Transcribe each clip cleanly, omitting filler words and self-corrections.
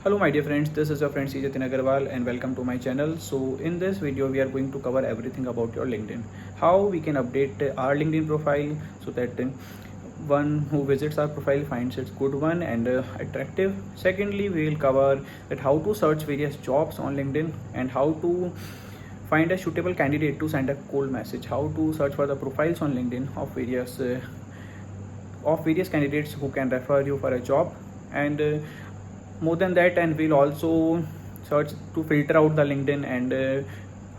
Hello my dear friends, this is your friend Jatin Agarwal and welcome to my channel. So in this video we are going to cover everything about your LinkedIn. How we can update our LinkedIn profile so that one who visits our profile finds it's good one and attractive. Secondly, we will cover that how to search various jobs on LinkedIn and how to find a suitable candidate to send a cold message. How to search for the profiles on LinkedIn of various candidates who can refer you for a job and more than that, and we'll also search to filter out the LinkedIn and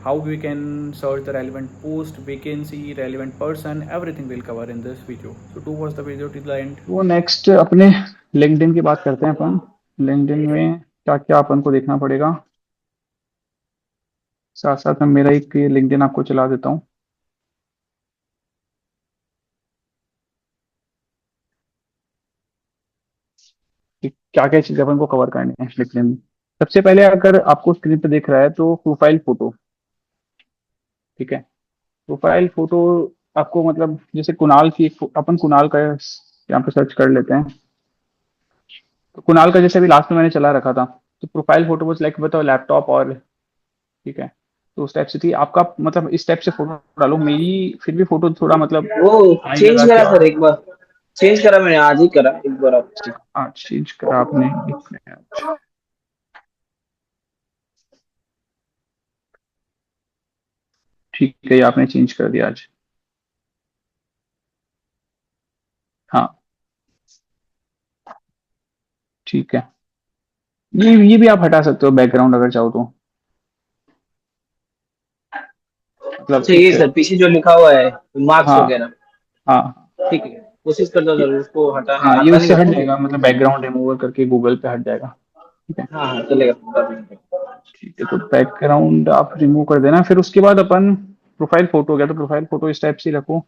how we can search the relevant post, vacancy, relevant person, everything we'll cover in this video. So do watch the video till the end. वो next अपने LinkedIn की बात करते हैं अपन। LinkedIn में क्या क्या अपन को देखना पड़ेगा। साथ साथ में मेरा एक लिंक्डइन आपको चला देता हूँ कि क्या क्या चीजें अपन को कवर करनी है लिंक्डइन में। सबसे पहले अगर आपको स्क्रीन पे दिख रहा है तो प्रोफाइल फोटो। ठीक है। प्रोफाइल फोटो आपको मतलब जैसे कुणाल की अपन कुणाल का यहाँ पे सर्च कर लेते हैं। तो कुणाल का जैसे अभी लास्ट में मैंने चला रखा था, तो प्रोफाइल फोटो बस लाइक बताओ लैपटॉप और ठीक है। तो उस टाइप से थी आपका, मतलब इस टाइप से फोटो डालो। मेरी फिर भी फोटो थोड़ा मतलब वो हाई चेंज लगा के करा और सर एक बार। चेंज करा मैंने आज ही करा एक बार आप। आज चेंज करा आपने एक मिनट। ठीक है, ये आपने चेंज कर दिया आज। हाँ, ठीक है। ये भी आप हटा सकते हो बैकग्राउंड अगर चाहो तो। मतलब अच्छा ये एक। सर पीछे जो लिखा हुआ है मार्क्स हाँ वगैरह। हाँ ठीक है, कोशिश करता हूँ ये, सर उसको हटाने, हाँ ये आता नहीं उससे मेरे हट को। जाएगा, मतलब बैकग्राउंड रिमूवर करके गूगल पे हट जाएगा। ठीक है। हाँ हाँ चलेगा कर देंगे। ठीक है, तो बैकग्राउंड आप रिमूव कर देना। फिर उसके बाद अपन प्रोफाइल फोटो हो गया, तो प्रोफाइल फोटो इस टाइप से रखो।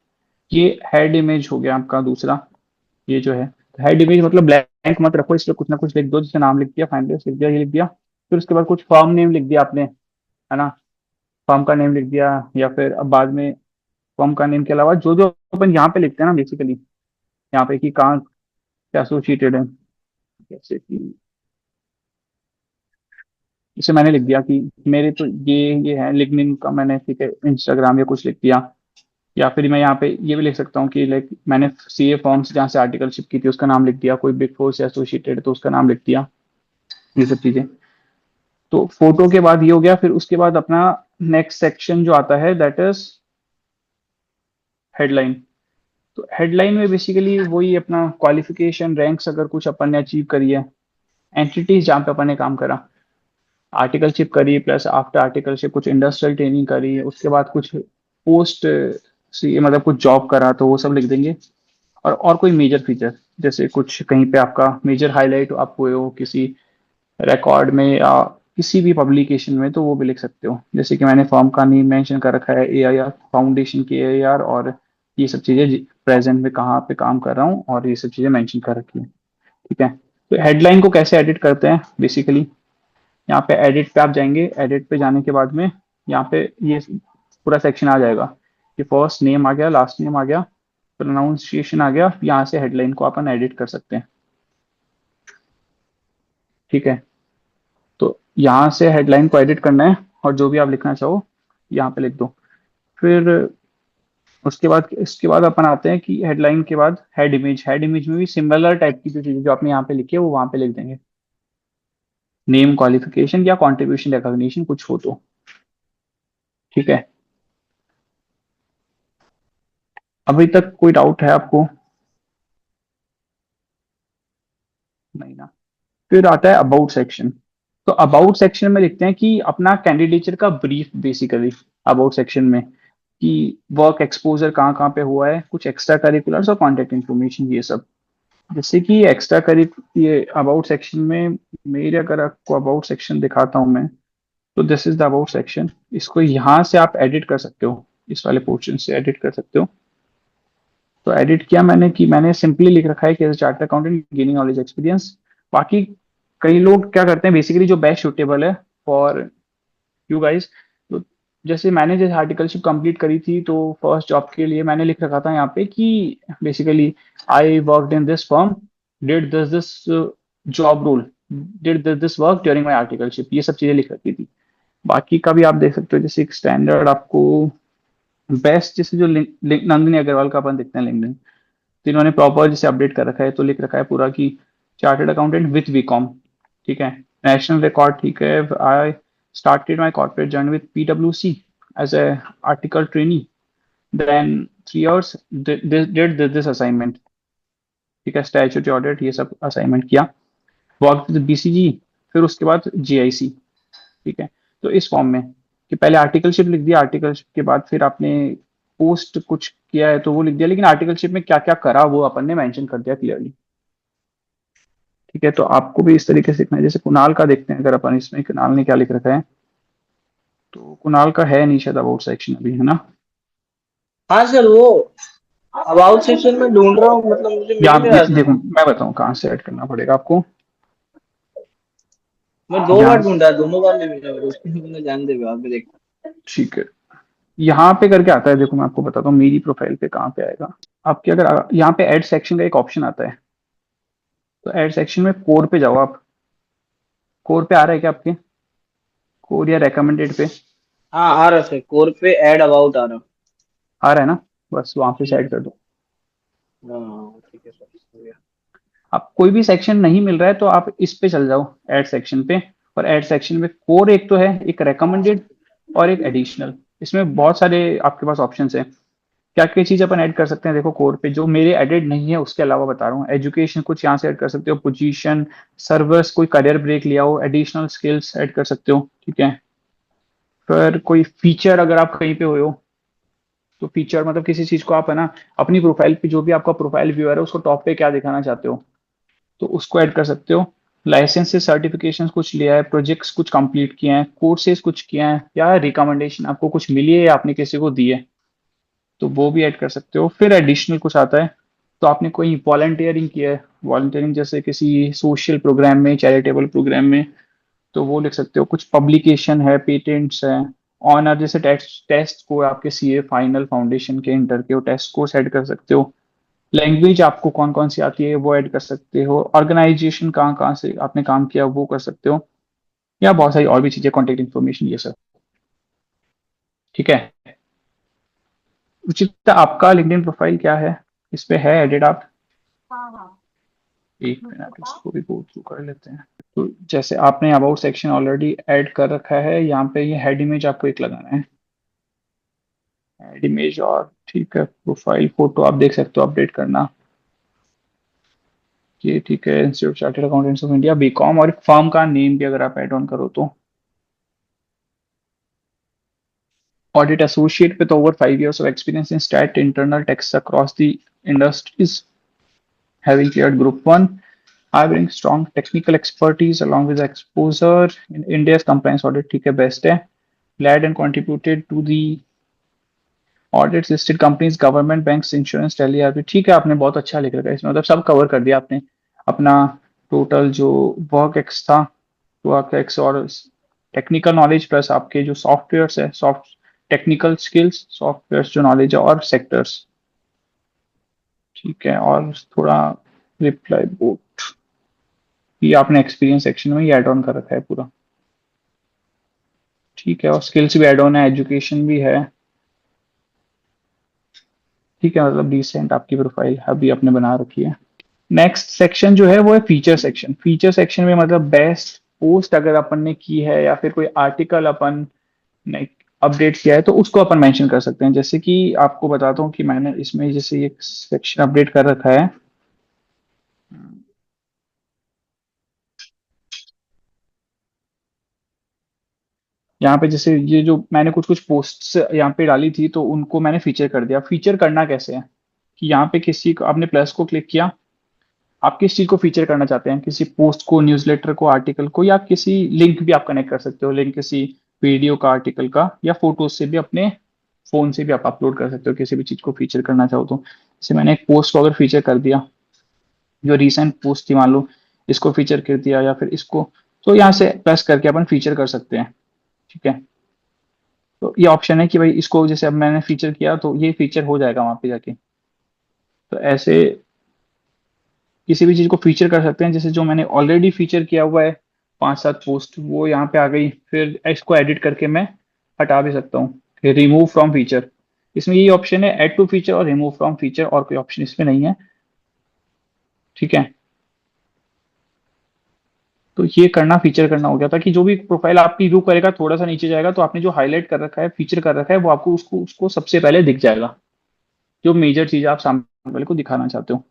ये हेड इमेज हो गया आपका दूसरा। ये जो है हेड इमेज, मतलब ब्लैंक मत रखो, इसमें कुछ ना कुछ लिख दो। जैसे नाम लिख दिया, फाइनलिस्ट लिख दिया, ये लिख दिया। फिर उसके बाद कुछ फर्म नेम लिख दिया आपने, है ना। फर्म का नेम लिख दिया, या फिर अब बाद में फर्म का नेम के अलावा जो जो अपन यहाँ पे लिखते हैं ना बेसिकली, यहाँ पे कि कहाँ से एसोसिएटेड है। जैसे कि जैसे मैंने लिख दिया कि मेरे तो ये है लिग्निन का, मैंने ठीक है इंस्टाग्राम या कुछ लिख दिया। या फिर मैं यहाँ पे ये भी लिख सकता हूँ कि लाइक मैंने सीए फॉर्म से जहाँ से आर्टिकलशिप की थी उसका नाम लिख दिया, कोई बिग फोर से एसोसिएटेड है तो उसका नाम लिख दिया। ये सब चीजें। तो फोटो के बाद ये हो गया। फिर उसके बाद अपना नेक्स्ट सेक्शन जो आता है दैट इज हेडलाइन। तो हेडलाइन में बेसिकली वही अपना क्वालिफिकेशन, रैंक्स अगर कुछ अपन ने अचीव करी है, एंटिटीज जहाँ पे अपन ने काम करा, आर्टिकलशिप करी प्लस आफ्टर आर्टिकलशिप कुछ इंडस्ट्रियल ट्रेनिंग करी, उसके बाद कुछ पोस्ट सी मतलब कुछ जॉब करा, तो वो सब लिख देंगे। और कोई मेजर फीचर, जैसे कुछ कहीं पे आपका मेजर हाईलाइट आप हुए हो किसी रिकॉर्ड में या किसी भी पब्लिकेशन में, तो वो भी लिख सकते हो। जैसे कि मैंने फॉर्म का नेम मेंशन कर रखा है AIR फाउंडेशन के AIR, और ये सब चीजें प्रेजेंट में कहाँ पे काम कर रहा हूँ और ये सब चीजें मेंशन कर रखी है। ठीक है। तो हेडलाइन को कैसे एडिट करते हैं बेसिकली, यहाँ पे एडिट पे आप जाएंगे। एडिट पे जाने के बाद में यहाँ पे ये पूरा सेक्शन आ जाएगा कि फर्स्ट नेम आ गया, लास्ट नेम आ गया, प्रोनाउंसिएशन आ गया। यहाँ से हेडलाइन को अपन एडिट कर सकते हैं। ठीक है। तो यहाँ से हेडलाइन को एडिट करना है और जो भी आप लिखना चाहो यहाँ पे लिख दो। फिर इसके बाद अपन आते हैं कि हेडलाइन के बाद हेड इमेज। हेड इमेज में भी सिमिलर टाइप की जो चीजें जो आपने यहाँ पे लिखी है वो वहां पे लिख देंगे। नेम, क्वालिफिकेशन या कॉन्ट्रीब्यूशन रिकॉग्निशन कुछ हो तो। ठीक है। अभी तक कोई डाउट है आपको? नहीं ना। फिर आता है अबाउट सेक्शन। तो अबाउट सेक्शन में लिखते हैं कि अपना कैंडिडेचर का ब्रीफ बेसिकली। अबाउट सेक्शन में कि वर्क एक्सपोजर कहाँ कहाँ पे हुआ है, कुछ एक्स्ट्रा करिकुलर्स और कॉन्टेक्ट इन्फॉर्मेशन, ये सब। जैसे कि एक्स्ट्रा करि ये अबाउट सेक्शन में मेरे, अगर आपको अबाउट सेक्शन दिखाता हूँ मैं, तो this is the about section. इसको यहाँ से आप एडिट कर सकते हो, इस वाले पोर्शन से एडिट कर सकते हो। तो एडिट किया मैंने कि मैंने सिंपली लिख रखा है कि as chartered accountant gaining knowledge experience. बाकी कई लोग क्या करते हैं बेसिकली, जो बेस्ट सूटेबल है फॉर यू गाइस। तो जैसे आर्टिकलशिप कंप्लीट करी थी, तो फर्स्ट जॉब के लिए मैंने लिख रखा था यहाँ पे कि basically I worked in this firm, did this this job role. Did this work during my articleship, ये सब चीजें लिख रखी थी। बाकी का भी आप देख सकते हो, जैसे एक स्टैंडर्ड आपको बेस्ट, जैसे जो नंदिनी अग्रवाल का अपन देखते हैं लिंक्डइन, तो इन्होंने प्रॉपर जैसे अपडेट कर रखा है, तो लिख रखा है पूरा कि चार्टर्ड अकाउंटेंट विथ बीकॉम, ठीक है, नेशनल रिकॉर्ड, ठीक है, I started my corporate journey with PwC as a article trainee, then 3 years did this assignment, ठीक है, स्टैट्यूटरी ऑडिट, ये सब असाइनमेंट किया, वर्क विद BCG, फिर उसके बाद GIC, ठीक है। तो इस फॉर्म में कि पहले आर्टिकलशिप लिख दिया, आर्टिकलशिप के बाद फिर आपने पोस्ट कुछ किया है तो वो लिख दिया, लेकिन आर्टिकलशिप में क्या क्या करा वो अपन ने मेंशन कर दिया क्लियरली, ठीक है। तो आपको भी इस तरीके से लिखना है। जैसे कुणाल का देखते हैं अगर अपन, इसमें कुणाल ने क्या लिख रखा है, तो कुणाल का है नहीं शायद अबाउट सेक्शन अभी, है ना। हाँ सर, वो अबाउट सेक्शन में ढूंढ रहा हूँ, मतलब मुझे मिल नहीं यहाँ रहा देखो सर। मैं बताऊँ कहाँ से ऐड करना पड़ेगा आपको। मैं 2 बार यहाँ ढूंढा, दोनों बार नहीं मिला मेरे, उसके लिए मैंने जान दे आप भी देख। ठीक है, यहाँ पे करके आता है, देखो मैं आपको बताता हूँ मेरी प्रोफाइल पे कहाँ पे आएगा। आपके अगर यहाँ पे ऐड सेक्शन का एक ऑप्शन आता है, तो ऐड सेक्शन में कोर पे जाओ आप। कोर पे आ रहा है क्या आपके, कोर या रेकमेंडेड पे हाँ आ रहा सर, कोर पे ऐड अबाउट आ रहा। आ रहा है ना, बस वहां पे से ऐड हम्म। कर दो। हाँ ठीक है सर, हो गया। आप कोई भी सेक्शन नहीं मिल रहा है तो आप इस पे चल जाओ, ऐड सेक्शन पे। और ऐड सेक्शन में कोर एक तो है, एक रेकमेंडेड और एक एडिशनल, इसमें बहुत सारे आपके पास ऑप्शंस हैं। क्या क्या चीज अपन ऐड कर सकते हैं, देखो कोर पे जो मेरे एडेड नहीं है उसके अलावा बता रहा हूँ। एजुकेशन कुछ यहाँ से ऐड कर सकते हो, पोजीशन, सर्वर्स, कोई करियर ब्रेक लिया हो, एडिशनल स्किल्स ऐड कर सकते हो, ठीक है। फिर कोई फीचर अगर आप कहीं पे हो, तो फीचर मतलब किसी चीज को आप है ना, अपनी प्रोफाइल पे जो भी आपका प्रोफाइल व्यूअर है उसको टॉप पे क्या दिखाना चाहते हो, तो उसको ऐड कर सकते हो। लाइसेंस से सर्टिफिकेशन कुछ लिया है, प्रोजेक्ट्स कुछ कंप्लीट किए हैं, कोर्सेज कुछ किए हैं, या रिकमेंडेशन आपको कुछ मिली है या आपने किसी को दी है, तो वो भी ऐड कर सकते हो। फिर एडिशनल कुछ आता है, तो आपने कोई वॉलंटियरिंग किया है, वॉलंटियरिंग जैसे किसी सोशल प्रोग्राम में, चैरिटेबल प्रोग्राम में, तो वो लिख सकते हो। कुछ पब्लिकेशन है, पेटेंट्स है, ऑनर जैसे टेस्ट टेस्ट को आपके CA फाइनल, फाउंडेशन के, इंटर के, वो टेस्ट को ऐड कर सकते हो। लैंग्वेज आपको कौन कौन सी आती है वो ऐड कर सकते हो। ऑर्गेनाइजेशन कहाँ कहाँ से आपने काम किया वो कर सकते हो, या बहुत सारी और भी चीजें, कॉन्टेक्ट इन्फॉर्मेशन, ये सब, ठीक है। उचित आपका लिंक्डइन प्रोफाइल क्या है, इस पे है एडिट आप, एक मिनट इसको भी गो थ्रू कर लेते हैं। तो जैसे आपने अबाउट सेक्शन ऑलरेडी ऐड कर रखा है, यहाँ पे ये हेड इमेज आपको एक लगाना है, हेड इमेज, और ठीक है प्रोफाइल फोटो आप देख सकते हो अपडेट करना, ये ठीक है। Institute chartered accountants of India, BCom, और एक फर्म का नेम भी अगर आप ऐड ऑन करो तो audit associate with over 5 years of experience in stat internal tax across the industries, having cleared group one. I bring strong technical expertise along with exposure in India's compliance audit, ठीक है best है। Led and contributed to the audits listed companies, government, banks, insurance, tele, RP, ठीक है। आपने बहुत अच्छा लिख रखा है इसमें, मतलब सब कवर कर दिया आपने अपना। टोटल जो वर्क एक्स था, वर्क एक्स और टेक्निकल नॉलेज प्लस आपके जो सॉफ्टवेयर्स है, सॉफ्ट टेक्निकल स्किल्स, सॉफ्टवेयर जो नॉलेज है, और सेक्टर्स, ठीक है। और थोड़ा रिप्लाई बोट, ये आपने एक्सपीरियंस सेक्शन में ये ऐड ऑन कर रखा है पूरा, ठीक है। और स्किल्स भी ऐड ऑन है, एजुकेशन भी है, ठीक है। मतलब डिसेंट आपकी प्रोफाइल अभी आपने बना रखी है। नेक्स्ट सेक्शन जो है वो है फीचर सेक्शन। फीचर सेक्शन में मतलब बेस्ट पोस्ट अगर अपन ने की है या फिर कोई आर्टिकल अपन ने अपडेट किया है तो उसको अपन मेंशन कर सकते हैं। जैसे कि आपको बताता हूँ कि मैंने इसमें जैसे ये सेक्शन अपडेट कर रखा है, यहाँ पे जैसे ये जो मैंने कुछ कुछ पोस्ट्स यहाँ पे डाली थी तो उनको मैंने फीचर कर दिया। फीचर करना कैसे है कि यहाँ पे किसी को आपने प्लस को क्लिक किया, आप किस चीज को फीचर करना चाहते हैं, किसी पोस्ट को, न्यूज़लेटर को, आर्टिकल को, या किसी लिंक भी आप कनेक्ट कर सकते हो, लिंक किसी वीडियो का, आर्टिकल का, या फोटोज से भी अपने फोन से भी आप अपलोड कर सकते हो किसी भी चीज को फीचर करना चाहो तो। जैसे मैंने एक पोस्ट को अगर फीचर कर दिया, जो रिसेंट पोस्ट थी मान लो, इसको फीचर कर दिया या फिर इसको, तो यहाँ से प्रेस करके अपन फीचर कर सकते हैं, ठीक है। तो ये ऑप्शन है कि भाई इसको जैसे अब मैंने फीचर किया तो ये फीचर हो जाएगा वहां पे जाके, तो ऐसे किसी भी चीज़ को फीचर कर सकते हैं, जैसे जो मैंने ऑलरेडी फीचर किया हुआ है 5-7 पोस्ट, वो यहाँ पे आ गई। फिर इसको एडिट करके मैं हटा भी सकता हूँ, रिमूव फ्रॉम फीचर। इसमें यही ऑप्शन है, ऐड टू फीचर और रिमूव फ्रॉम फीचर, और कोई ऑप्शन इसमें नहीं है। ठीक है, तो ये करना फीचर करना हो गया, ताकि जो भी प्रोफाइल आपकी व्यू करेगा थोड़ा सा नीचे जाएगा तो आपने जो हाईलाइट कर रखा है, फीचर कर रखा है, वो आपको उसको उसको सबसे पहले दिख जाएगा, जो मेजर चीज आप सामने वाले को दिखाना चाहते हो।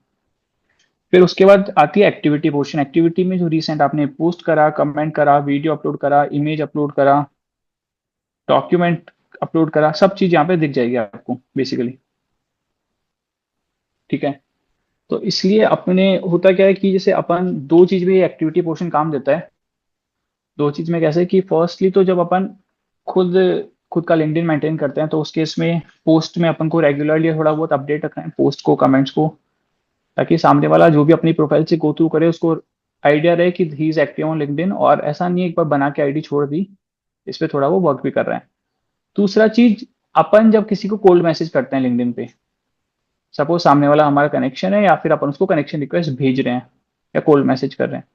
फिर उसके बाद आती है एक्टिविटी पोर्शन। एक्टिविटी में जो रिसेंट आपने पोस्ट करा, कमेंट करा, वीडियो अपलोड करा, इमेज अपलोड करा, डॉक्यूमेंट अपलोड करा, सब चीज यहाँ पे दिख जाएगी आपको बेसिकली। ठीक है, तो इसलिए अपने होता क्या है कि जैसे अपन दो चीज में एक्टिविटी पोर्शन काम देता है। दो चीज में कैसे कि फर्स्टली तो जब अपन खुद खुद का लिंक्डइन मेंटेन करते हैं, तो उस केस में पोस्ट में अपन को रेगुलरली थोड़ा बहुत अपडेट रखना है पोस्ट को, कमेंट्स को, ताकि सामने वाला जो भी अपनी प्रोफाइल से गो थ्रू करे उसको आइडिया रहे कि he is active on LinkedIn, और ऐसा नहीं है एक बार बना के आईडी छोड़ दी, इस पे थोड़ा वो वर्क भी कर रहा है। दूसरा चीज, अपन जब किसी को कोल्ड मैसेज करते हैं लिंक्डइन पे, सपोज सामने वाला हमारा कनेक्शन है या फिर अपन उसको कनेक्शन रिक्वेस्ट भेज रहे हैं या कोल्ड मैसेज कर रहे हैं,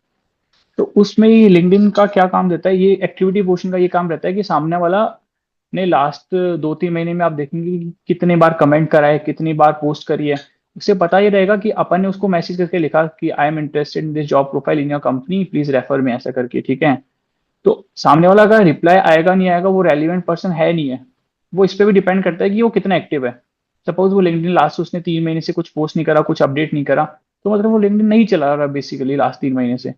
तो उसमें ये लिंक्डइन का क्या काम देता है, ये एक्टिविटी पोर्शन का ये काम रहता है कि सामने वाला ने लास्ट 2-3 महीने में आप देखेंगे कि कितने बार कमेंट करा है, कितनी बार पोस्ट करी है। उससे पता ही रहेगा कि अपन ने उसको मैसेज करके लिखा कि I am interested in this job profile in your company, please refer में, ऐसा करके। ठीक है, तो सामने वाला का रिप्लाई आएगा नहीं आएगा, वो रेलिवेंट पर्सन है नहीं है, वो इस पे भी डिपेंड करता है कि वो कितना एक्टिव है। सपोज वो लिंक्डइन लास्ट उसने 3 महीने से कुछ पोस्ट नहीं करा, कुछ अपडेट नहीं करा, तो मतलब वो लिंक्डइन नहीं चला रहा बेसिकली लास्ट 3 महीने से,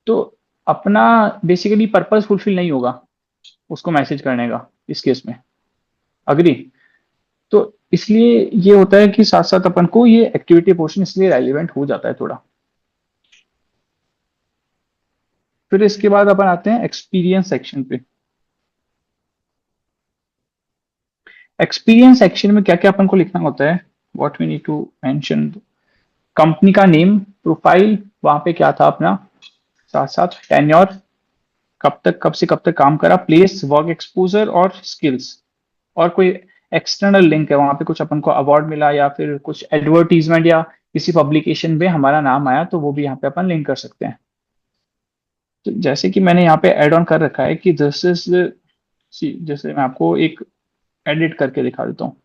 तो अपना बेसिकली पर्पस फुलफिल नहीं होगा उसको मैसेज करने का इस केस में। अग्री? तो इसलिए ये होता है कि साथ साथ अपन को ये एक्टिविटी पोर्शन इसलिए रेलिवेंट हो जाता है थोड़ा। फिर इसके बाद अपन आते हैं एक्सपीरियंस सेक्शन पे। एक्सपीरियंस सेक्शन में क्या क्या अपन को लिखना होता है, what we need to mention, company का नेम, प्रोफाइल वहां पे क्या था अपना, साथ साथ टेन्योर, कब तक कब से कब तक काम करा, प्लेस, वर्क एक्सपोजर और स्किल्स, और कोई एक्सटर्नल लिंक है वहां पे, कुछ अपन को अवार्ड मिला या फिर कुछ एडवर्टीजमेंट या किसी पब्लिकेशन में हमारा नाम आया, तो वो भी यहाँ पे अपन लिंक कर सकते हैं। तो जैसे कि मैंने यहाँ पे एड ऑन कर रखा है कि दिस इज, जैसे मैं आपको एक एडिट करके दिखा देता हूँ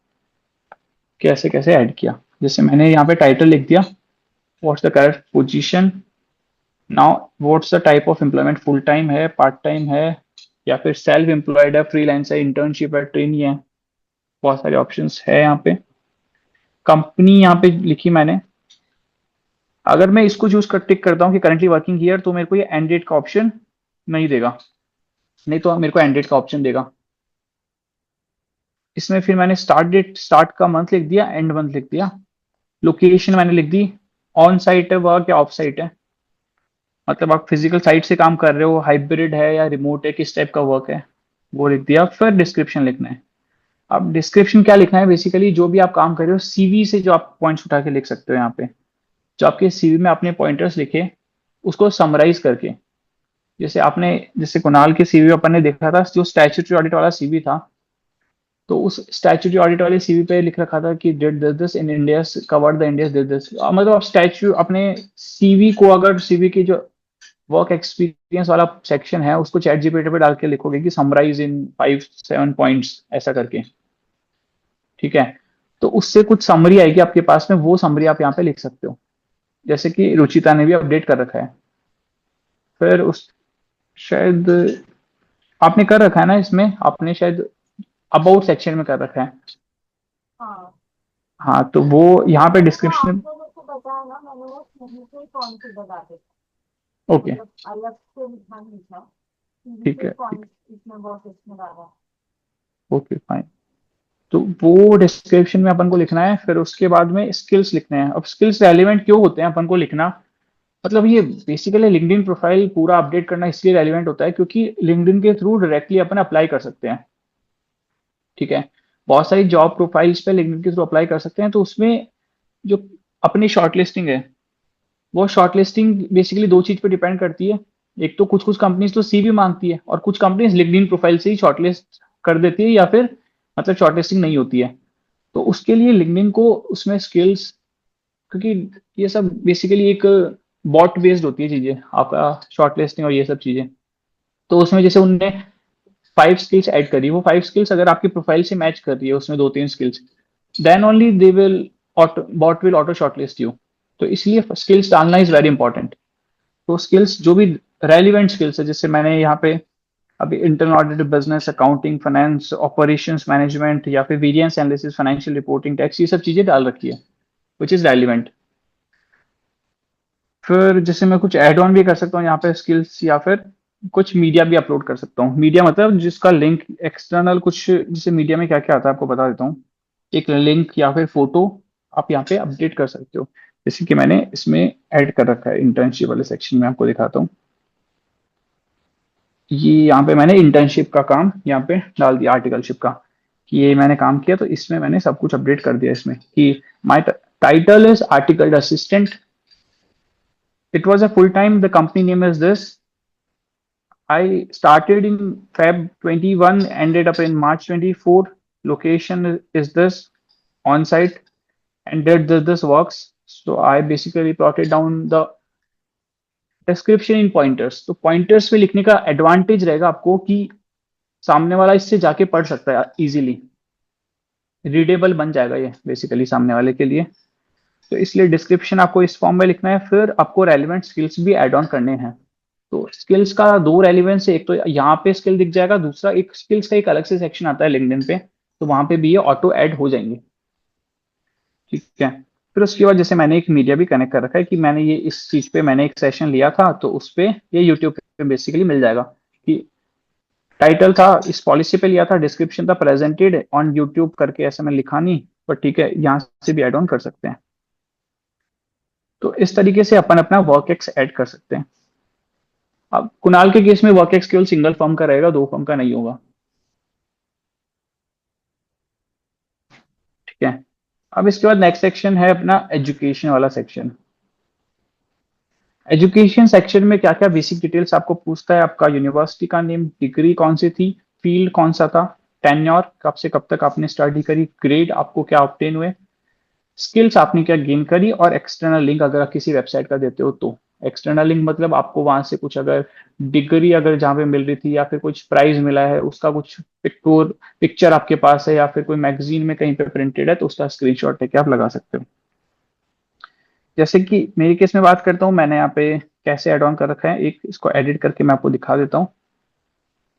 कैसे कैसे ऐड किया। जैसे मैंने यहाँ पे टाइटल लिख दिया, what's the correct position, now what's the type of employment, full time है, पार्ट टाइम है, या फिर सेल्फ एम्प्लॉयड है, फ्रीलांस है, इंटर्नशिप है, ट्रेनी है, बहुत सारे ऑप्शंस है यहाँ पे। कंपनी यहाँ पे लिखी मैंने। अगर मैं इसको चूज कर टिक करता हूँ कि करंटली वर्किंग ईयर, तो मेरे को ये एंड डेट का ऑप्शन नहीं देगा, नहीं तो मेरे को एंड डेट का ऑप्शन देगा। इसमें फिर मैंने स्टार्ट डेट, स्टार्ट का मंथ लिख दिया, एंड मंथ लिख दिया। लोकेशन मैंने लिख दी, ऑन साइट है वर्क या ऑफ साइट है, मतलब आप फिजिकल साइट से काम कर रहे हो, हाइब्रिड है या रिमोट है, किस टाइप का वर्क है, वो लिख दिया। फिर डिस्क्रिप्शन लिखना है। अब डिस्क्रिप्शन क्या लिखना है, बेसिकली जो भी आप काम कर रहे हो सीवी से जो आप पॉइंट्स उठा के लिख सकते हो यहाँ पे, जो आपके सीवी में आपने पॉइंटर्स लिखे उसको समराइज करके। जैसे आपने, जैसे कुणाल के सीवी अपन ने देखा था जो स्टैट्यूटरी ऑडिट वाला सीवी था, तो उस स्टैट्यूटरी ऑडिट वाले सीवी पे लिख रखा था कि did this in India, covered the India did this, मतलब आप स्टैच्यू अपने सीवी को, अगर सीवी की जो वर्क एक्सपीरियंस वाला सेक्शन है उसको चैट जीपीटी पे डाल के लिखोगे कि समराइज इन 5-7 पॉइंट्स ऐसा करके। ठीक है, तो उससे कुछ समरी आएगी आपके पास में, वो समरी आप यहाँ पे लिख सकते हो, जैसे कि रुचिता ने भी अपडेट कर रखा है। फिर उस, शायद आपने कर रखा है ना इसमें, आपने शायद अबाउट सेक्शन में कर रखा है। हाँ। हाँ, तो वो यहाँ पे तो डिस्क्रिप्शन में। आपने मुझको बताया ना, मैंने वो सीवी पे कौन से बता दे, ओके, मतलब अलग से लिखा नहीं था, सीवी ठीक पे है, कौन इसमें बहुत इसमें डाला। Okay fine. तो वो डिस्क्रिप्शन में अपन को लिखना है। फिर उसके बाद में स्किल्स लिखने हैं। अब स्किल्स रेलिवेंट क्यों होते हैं अपन को लिखना, मतलब ये बेसिकली लिंक्डइन प्रोफाइल पूरा अपडेट करना इसलिए रेलिवेंट होता है क्योंकि लिंक्डइन के थ्रू डायरेक्टली अपन अप्लाई कर सकते हैं। ठीक है, बहुत सारी जॉब प्रोफाइल्स पे लिंक्डइन के थ्रू अप्लाई कर सकते हैं, तो उसमें जो अपनी शॉर्टलिस्टिंग है, वो शॉर्टलिस्टिंग बेसिकली दो चीज पे डिपेंड करती है। एक तो कुछ कुछ कंपनीज तो सीवी मांगती है, और कुछ कंपनीज लिंक्डइन प्रोफाइल से ही शॉर्टलिस्ट कर देती है, या फिर मतलब शॉर्टलिस्टिंग नहीं होती है। तो उसके लिए लिंक्डइन को उसमें स्किल्स क्योंकि ये सब बेसिकली एक बॉट बेस्ड होती है चीजें, आपका शॉर्ट लिस्टिंग और ये सब चीजें। तो उसमें जैसे उनने 5 स्किल्स ऐड करी, वो 5 स्किल्स अगर आपकी प्रोफाइल से मैच कर रही है, उसमें 2-3 skills, then only they will auto bot will auto shortlist you. तो इसलिए स्किल्स डालना इज वेरी इंपॉर्टेंट। तो स्किल्स जो भी रेलिवेंट स्किल्स है, जैसे मैंने यहाँ पे अभी internal audit, business, accounting, finance, operations management, या फिर variance analysis, financial reporting, tax, ये सब चीजें डाल रखी है विच इज रेलिवेंट। फिर जैसे मैं कुछ ऐड ऑन भी कर सकता हूँ यहाँ पे स्किल्स, या फिर कुछ मीडिया भी अपलोड कर सकता हूँ। मीडिया मतलब जिसका लिंक एक्सटर्नल कुछ, जैसे मीडिया में क्या क्या आता है आपको बता देता हूँ। एक लिंक या फिर फोटो आप यहाँ पे अपडेट कर सकते हो, जैसे कि मैंने इसमें ऐड कर रखा है इंटर्नशिप वाले सेक्शन में, आपको दिखाता हूँ। ये यहाँ पे मैंने इंटर्नशिप का काम यहाँ पे डाल दिया, आर्टिकलशिप का, कि ये मैंने काम किया, तो इसमें मैंने सब कुछ अपडेट कर दिया इसमें कि my title is article assistant, it was a full time, the company name is this, I started in Feb 21, ended up in March 24, location is this, on site, and did this works. So I basically plotted down the description in pointers। तो pointers में लिखने का advantage रहेगा आपको कि सामने वाला इससे जाके पढ़ सकता है इजीली, रीडेबल बन जाएगा ये बेसिकली सामने वाले के लिए। तो इसलिए डिस्क्रिप्शन आपको इस फॉर्म में लिखना है, फिर आपको रेलिवेंट स्किल्स भी ऐड ऑन करने हैं। तो स्किल्स का दो रेलिवेंस है, एक तो यहाँ पे स्किल दिख जाएगा, दूसरा एक स्किल्स का एक अलग से सेक्शन आता है लिंक्डइन पे, तो वहां पे भी ये ऑटो ऐड हो जाएंगे। ठीक है। फिर उसके बाद जैसे मैंने एक मीडिया भी कनेक्ट कर रखा है कि मैंने ये इस चीज पे मैंने एक सेशन लिया था, तो उस पे ये यूट्यूब पे बेसिकली मिल जाएगा कि टाइटल था, इस पॉलिसी पे लिया था, डिस्क्रिप्शन था, प्रेजेंटेड ऑन यूट्यूब करके, ऐसा मैं लिखा नहीं, पर ठीक है, यहाँ से भी ऐड ऑन कर सकते हैं। तो इस तरीके से अपन अपना वर्क एक्स ऐड कर सकते हैं। अब कुणाल के केस में वर्क एक्स केवल सिंगल फर्म का रहेगा, 2 फर्म का नहीं होगा। ठीक है। अब इसके बाद नेक्स्ट सेक्शन है अपना एजुकेशन वाला सेक्शन। एजुकेशन सेक्शन में क्या क्या बेसिक डिटेल्स आपको पूछता है, आपका यूनिवर्सिटी का नेम, डिग्री कौन सी थी, फील्ड कौन सा था, टेन्योर कब से कब तक आपने स्टडी करी, ग्रेड आपको क्या ऑब्टेन हुए, स्किल्स आपने क्या गेन करी, और एक्सटर्नल लिंक अगर आप किसी वेबसाइट का देते हो तो। एक्सटर्नल लिंक मतलब आपको वहां से कुछ अगर डिग्री अगर जहाँ पे मिल रही थी, या फिर कुछ प्राइज मिला है, उसका कुछ पिक्चर आपके पास है, या फिर कोई मैगजीन में कहीं पे प्रिंटेड है, तो उसका स्क्रीनशॉट लेके आप लगा सकते हो। जैसे कि मेरे केस में बात करता हूँ, मैंने यहाँ पे कैसे एड ऑन कर रखा है, एक इसको एडिट करके मैं आपको दिखा देता हूँ।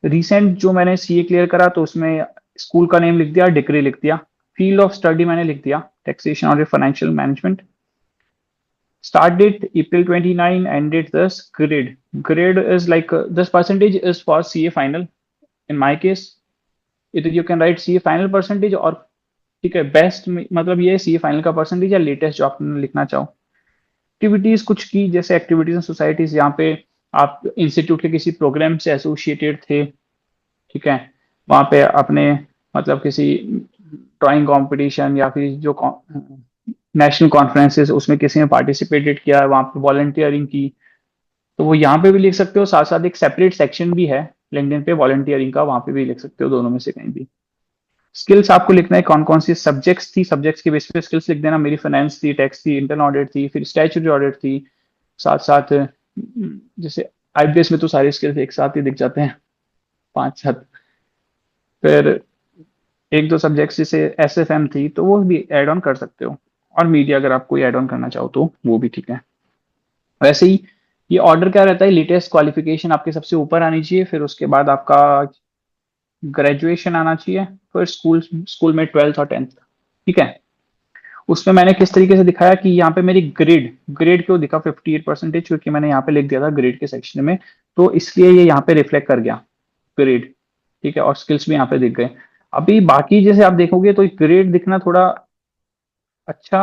रिसेंट जो मैंने सीए क्लियर करा, तो उसमें स्कूल का नेम लिख दिया, डिग्री लिख दिया, फील्ड ऑफ स्टडी मैंने लिख दिया टैक्सेशन और financial management, start date April 29, end date this, grade is like this percentage is for CA final, in my case either you can write CA final percentage, और ठीक है best मतलब ये CA final का percentage या latest जो आपने लिखना चाहो। एक्टिविटीज कुछ की, जैसे एक्टिविटीज एंड सोसाइटीज, यहाँ पे आप इंस्टीट्यूट के किसी प्रोग्राम से एसोसिएटेड थे, ठीक है, वहां पे अपने मतलब किसी ड्राइंग कंपटीशन या फिर जो नेशनल कॉन्फ्रेंसेस उसमें किसी ने पार्टिसिपेटेड किया है, वहां पे वॉलंटियरिंग की, तो वो यहाँ पे भी लिख सकते हो। साथ साथ एक सेपरेट सेक्शन भी है लिंक्डइन पे वॉलंटियरिंग का, वहां पे भी लिख सकते हो, दोनों में से कहीं भी। स्किल्स आपको लिखना है कौन कौन सी सब्जेक्ट्स थी, सब्जेक्ट्स के बेस पे स्किल्स लिख देना। मेरी फाइनेंस थी, टैक्स थी, इंटरनल ऑडिट थी, फिर स्टैट्यूटरी ऑडिट थी, साथ साथ जैसे आईबीएस में तो सारे स्किल्स एक साथ ही दिख जाते हैं, 5-7। फिर एक दो सब्जेक्ट्स जैसे एसएफएम थी, तो वो भी ऐड ऑन कर सकते हो। और मीडिया अगर आप कोई ऐड ऑन करना चाहो तो वो भी ठीक है। वैसे ही ये ऑर्डर क्या रहता है, लेटेस्ट क्वालिफिकेशन आपके सबसे ऊपर आनी चाहिए, फिर उसके बाद आपका ग्रेजुएशन आना चाहिए, फिर स्कूल स्कूल में 12th और 10th। ठीक है। उसमें मैंने किस तरीके से दिखाया कि यहाँ पे मेरी ग्रेड ग्रेड क्यों दिखा 58%, क्योंकि मैंने यहाँ पे लिख दिया था ग्रेड के सेक्शन में, तो इसलिए ये यहाँ पे रिफ्लेक्ट कर गया ग्रेड। ठीक है। और स्किल्स भी यहाँ पे दिख गए। अभी बाकी जैसे आप देखोगे तो ग्रेड दिखना थोड़ा अच्छा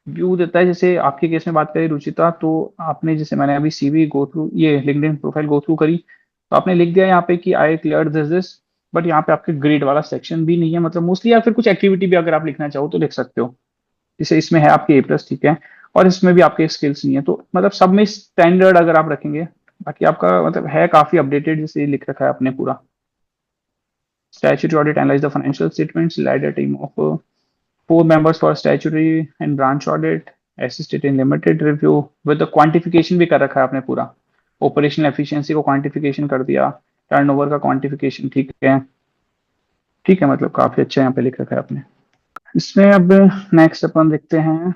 व्यू देता है। जैसे आपके केस में बात करें रुचिता, तो आपने जैसे मैंने अभी सीवी गो थ्रू, ये लिंक्डइन प्रोफाइल गो थ्रू करी, तो आपने लिख दिया यहाँ पे कि आई क्लियर दिस, बट यहाँ पे आपके ग्रेड वाला सेक्शन भी नहीं है, मतलब मोस्टली, या फिर कुछ एक्टिविटी भी अगर आप लिखना चाहो तो लिख सकते हो। जैसे इसमें है आपके A+, ठीक है, और इसमें भी आपके स्किल्स नहीं है, तो मतलब सब में स्टैंडर्ड अगर आप रखेंगे, बाकी आपका मतलब है काफी अपडेटेड, जैसे लिख रखा है आपने पूरा। Statutory audit analyze the financial statements, led a team of 4 members for statutory and branch audit, assisted in limited review with quantification भी कर रखा है आपने पूरा, ऑपरेशनल एफिशिएंसी को क्वांटिफिकेशन कर दिया, टर्नओवर का क्वांटिफिकेशन, ठीक है, ठीक है, मतलब काफी अच्छा यहाँ पे लिख रखा है आपने। इसमें अब नेक्स्ट अपन देखते हैं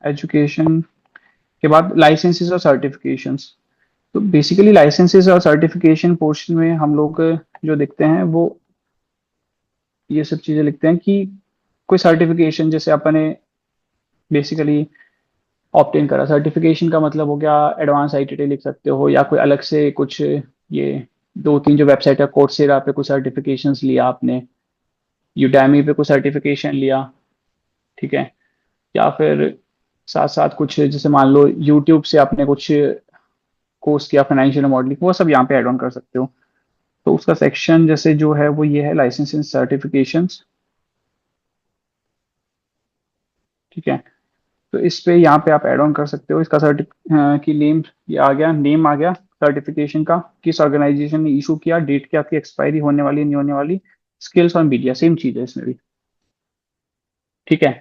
एजुकेशन के बाद लाइसेंसेस और सर्टिफिकेशंस। तो बेसिकली लाइसेंसेस और सर्टिफिकेशन पोर्शन में हम लोग जो देखते हैं वो ये सब चीजें लिखते हैं कि कोई सर्टिफिकेशन जैसे अपने बेसिकली ऑप्टेन करा, सर्टिफिकेशन का मतलब हो गया एडवांस आईटीटी लिख सकते हो, या कोई अलग से कुछ ये दो तीन जो वेबसाइट है, कोर्सेरा पे कुछ सर्टिफिकेशंस लिया आपने, यूडेमी पे कुछ सर्टिफिकेशन लिया, ठीक है, या फिर साथ साथ कुछ जैसे मान लो यूट्यूब से आपने कुछ कोर्स किया फाइनेंशियल मॉडलिंग, वो सब यहाँ पे ऐड ऑन कर सकते हो। तो उसका सेक्शन जैसे जो है वो ये है लाइसेंस एंड सर्टिफिकेशंस, ठीक है। तो इस पे यहाँ पे आप ऐड ऑन कर सकते हो इसका की नेम, ये आ गया, नेम आ गया सर्टिफिकेशन का, किस ऑर्गेनाइजेशन ने इशू किया, डेट क्या आपकी एक्सपायरी होने वाली नहीं होने वाली, स्किल्स और मीडिया, सेम चीज है इसमें भी, ठीक है।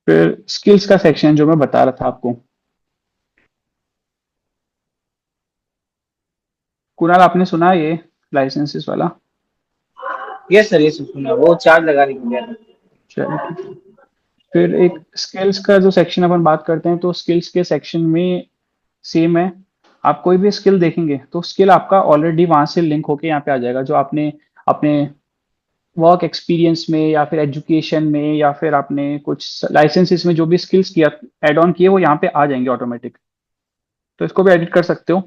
फिर स्किल्स का सेक्शन जो मैं बता रहा था आपको, कुणाल आपने सुना है ये लाइसेंसेस वाला? यस सर, ये सब सुना, वो चार्ज लगाने को गया था। चलो ठीक है। फिर एक स्किल्स का जो सेक्शन अपन बात करते हैं, तो स्किल्स के सेक्शन में सेम है, आप कोई भी स्किल देखेंगे तो स्किल आपका ऑलरेडी वहां से लिंक होके यहाँ पे आ जाएगा, जो आपने अपने वर्क एक्सपीरियंस में या फिर एजुकेशन में या फिर आपने कुछ लाइसेंसेस में जो भी स्किल्स किया, एड ऑन किए, वो यहाँ पे आ जाएंगे ऑटोमेटिक। तो इसको भी एडिट कर सकते हो।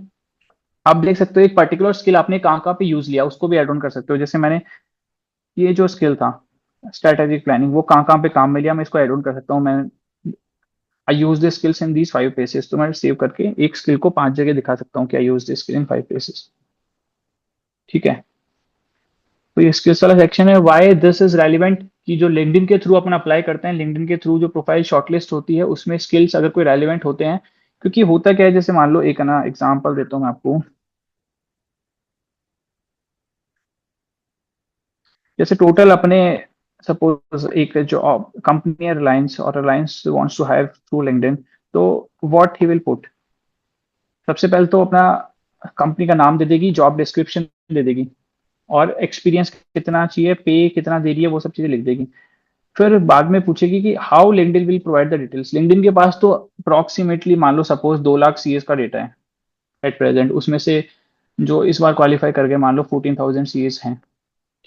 आप देख सकते हो एक पर्टिकुलर स्किल आपने कहाँ कहाँ पे यूज लिया, उसको भी एड ऑन कर सकते हो। जैसे मैंने ये जो स्किल था स्ट्रेटेजिक प्लानिंग, वो कहाँ कहाँ पे काम में लिया, मैं इसको एड ऑन कर सकता हूँ। मैं I use this skills in these 5 places, तो मैं सेव करके एक स्किल को 5 जगह दिखा सकता हूँ कि I use this skill in 5 places, ठीक है। तो ये स्किल्स वाला सेक्शन है। वाई दिस इज रेलिवेंट, कि जो लिंक्डइन के थ्रू अपन अप्लाई करते हैं, लिंक्डइन के थ्रू जो प्रोफाइल शॉर्टलिस्ट होती है उसमें स्किल्स अगर कोई रेलिवेंट होते हैं, क्योंकि होता क्या है, जैसे मान लो एक ना एग्जांपल देता हूँ मैं आपको, जैसे टोटल अपने सपोज एक जो कंपनी है रिलायंस, और Reliance wants to hire through LinkedIn, तो व्हाट ही विल पुट, सबसे पहले तो अपना कंपनी का नाम दे देगी, जॉब डिस्क्रिप्शन दे देगी, और एक्सपीरियंस कितना चाहिए, पे कितना दे रही है, वो सब चीजें लिख देगी। फिर बाद में पूछेगी कि how LinkedIn will provide the details. LinkedIn के पास तो अप्रोक्सीमेटली मान लो सपोज 2 लाख सीएस का डेटा है एट प्रेजेंट, उसमें से जो इस बार क्वालिफाई कर गए मान लो 14,000 सीएस हैं,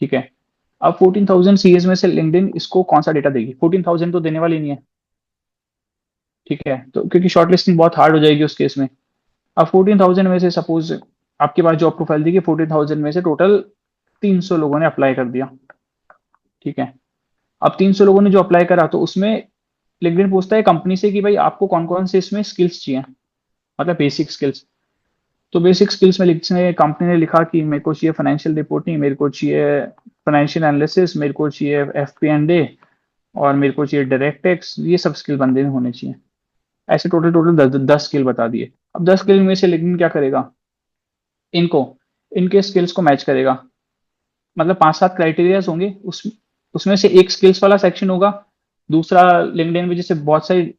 ठीक है। अब 14,000 सीएस में से लिंक्डइन इसको कौन सा डेटा देगी, 14,000 तो देने वाली नहीं है, ठीक है, तो क्योंकि शॉर्टलिस्टिंग बहुत हार्ड हो जाएगी उस केस में। अब 14,000 में से सपोज आपके पास जॉब प्रोफाइल दी कि 14,000 में से टोटल 300 लोगों ने अप्लाई कर दिया, ठीक है। अब 300 लोगों ने जो अप्लाई करा, तो उसमें लिंक्डइन पूछता है कंपनी से कि भाई आपको कौन कौन से इसमें स्किल्स चाहिए, मतलब बेसिक स्किल्स। तो बेसिक स्किल्स में लिखने कंपनी ने लिखा कि मेरे को चाहिए फाइनेंशियल रिपोर्टिंग, मेरे को चाहिए फाइनेंशियल एनालिसिस, मेरे को चाहिए FP&A, और मेरे को चाहिए डायरेक्ट टैक्स, ये सब स्किल बंदे में होने चाहिए। ऐसे टोटल टोटल 10 स्किल बता दिए। अब 10 स्किल में से लिंक्डइन क्या करेगा, इनको इनके स्किल्स को मैच करेगा, मतलब 5-7 क्राइटेरियाज होंगे, उसमें से एक स्किल्स वाला सेक्शन होगा। दूसरा लिंक्डइन में जैसे बहुत सारी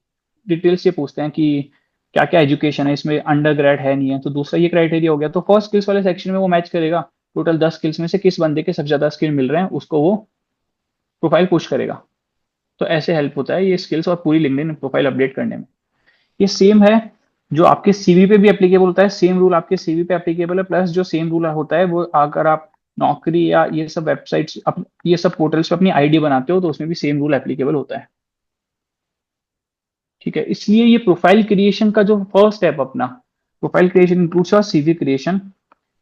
डिटेल्स ये पूछते हैं कि क्या क्या एजुकेशन है, इसमें अंडर ग्रेड है नहीं है, तो दूसरा ये क्राइटेरिया हो गया। तो फर्स्ट स्किल्स वाले सेक्शन में वो मैच करेगा, टोटल 10 स्किल्स में से किस बंदे के सबसे ज्यादा स्किल मिल रहे हैं उसको वो प्रोफाइल पुश करेगा। तो ऐसे हेल्प होता है ये स्किल्स और पूरी लिंक्डइन प्रोफाइल अपडेट करने में। ये सेम है जो आपके सीवी पे भी एप्लीकेबल होता है, सेम रूल आपके सीवी पे एप्लीकेबल है, प्लस जो सेम रूल होता है वो अगर आप नौकरी या ये सब वेबसाइट्स ये सब पोर्टल्स पे अपनी आईडी बनाते हो, तो उसमें भी सेम रूल एप्लीकेबल होता है, ठीक है। इसलिए ये प्रोफाइल क्रिएशन का जो फर्स्ट स्टेप अपना, प्रोफाइल क्रिएशन इंक्लूड्स और सीवी क्रिएशन,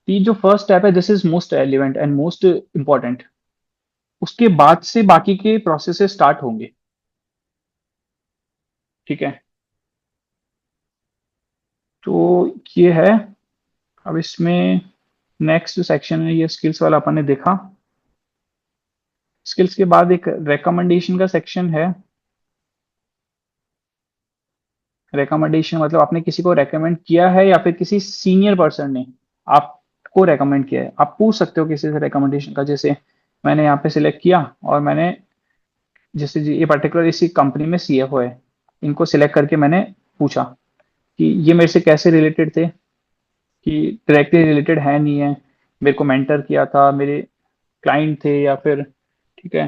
ये जो फर्स्ट स्टेप है this is most relevant and most important. उसके बाद से बाकी के प्रोसेस स्टार्ट होंगे, ठीक है। तो ये है। अब इसमें नेक्स्ट जो सेक्शन है ये स्किल्स वाला अपन ने देखा। स्किल्स के बाद एक रिकमेंडेशन का सेक्शन है। रिकमेंडेशन मतलब आपने किसी को रेकमेंड किया है या फिर किसी सीनियर पर्सन ने, आप को रेकमेंड किया है। आप पूछ सकते हो किसी से रिकमेंडेशन का, जैसे मैंने यहाँ पे सिलेक्ट किया और मैंने जैसे ये पर्टिकुलर इसी कंपनी में सीएफओ है, इनको सिलेक्ट करके मैंने पूछा कि ये मेरे से कैसे रिलेटेड थे, कि डायरेक्टली रिलेटेड है नहीं है, मेरे को मेंटर किया था, मेरे क्लाइंट थे, या फिर ठीक है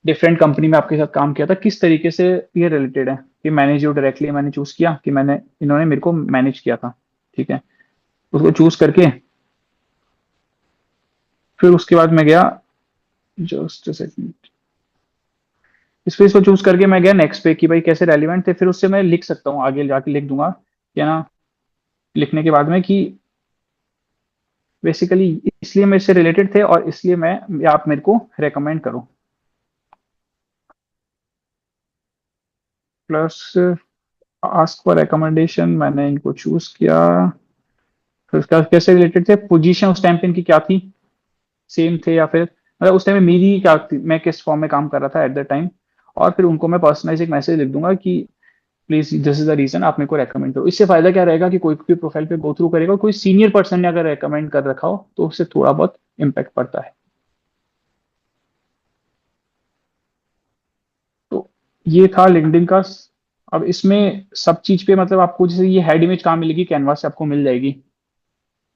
डिफरेंट कंपनी में आपके साथ काम किया था, किस तरीके से ये रिलेटेड है, कि मैंने जो डायरेक्टली मैंने चूज किया कि मैंने इन्होंने मेरे को मैनेज किया था। ठीक है, उसको चूज करके फिर उसके बाद मैं गया, जस्ट सेकंड, इस पे इसको चूज करके मैं गया नेक्स्ट पे कि भाई कैसे रेलिवेंट थे, फिर उससे मैं लिख सकता हूँ, आगे जाके लिख दूंगा क्या ना, लिखने के बाद में कि बेसिकली इसलिए मेरे से रिलेटेड थे और इसलिए मैं, आप मेरे को रेकमेंड करो, प्लस आस्क फॉर रिकमेंडेशन मैंने इनको चूज किया। फिर उसका कैसे रिलेटेड थे, पोजीशन उस टाइम पे इनकी क्या थी, सेम थे, या फिर मतलब उस टाइम में मेरी क्या थी, मैं किस फॉर्म में काम कर रहा था एट द टाइम, और फिर उनको मैं पर्सनलाइज एक मैसेज लिख दूंगा कि please this is the reason, आप मेरे को रेकमेंड करो। इससे फायदा क्या रहेगा कि कोई भी प्रोफाइल पे गो थ्रू करेगा, कोई सीनियर पर्सन ने अगर रेकमेंड कर रखा हो तो उससे थोड़ा बहुत इम्पैक्ट पड़ता है। तो ये था लिंक्डइन का। अब इसमें सब चीज पे मतलब आपको जैसे ये हेड इमेज कहाँ मिलेगी, कैनवास से आपको मिल जाएगी,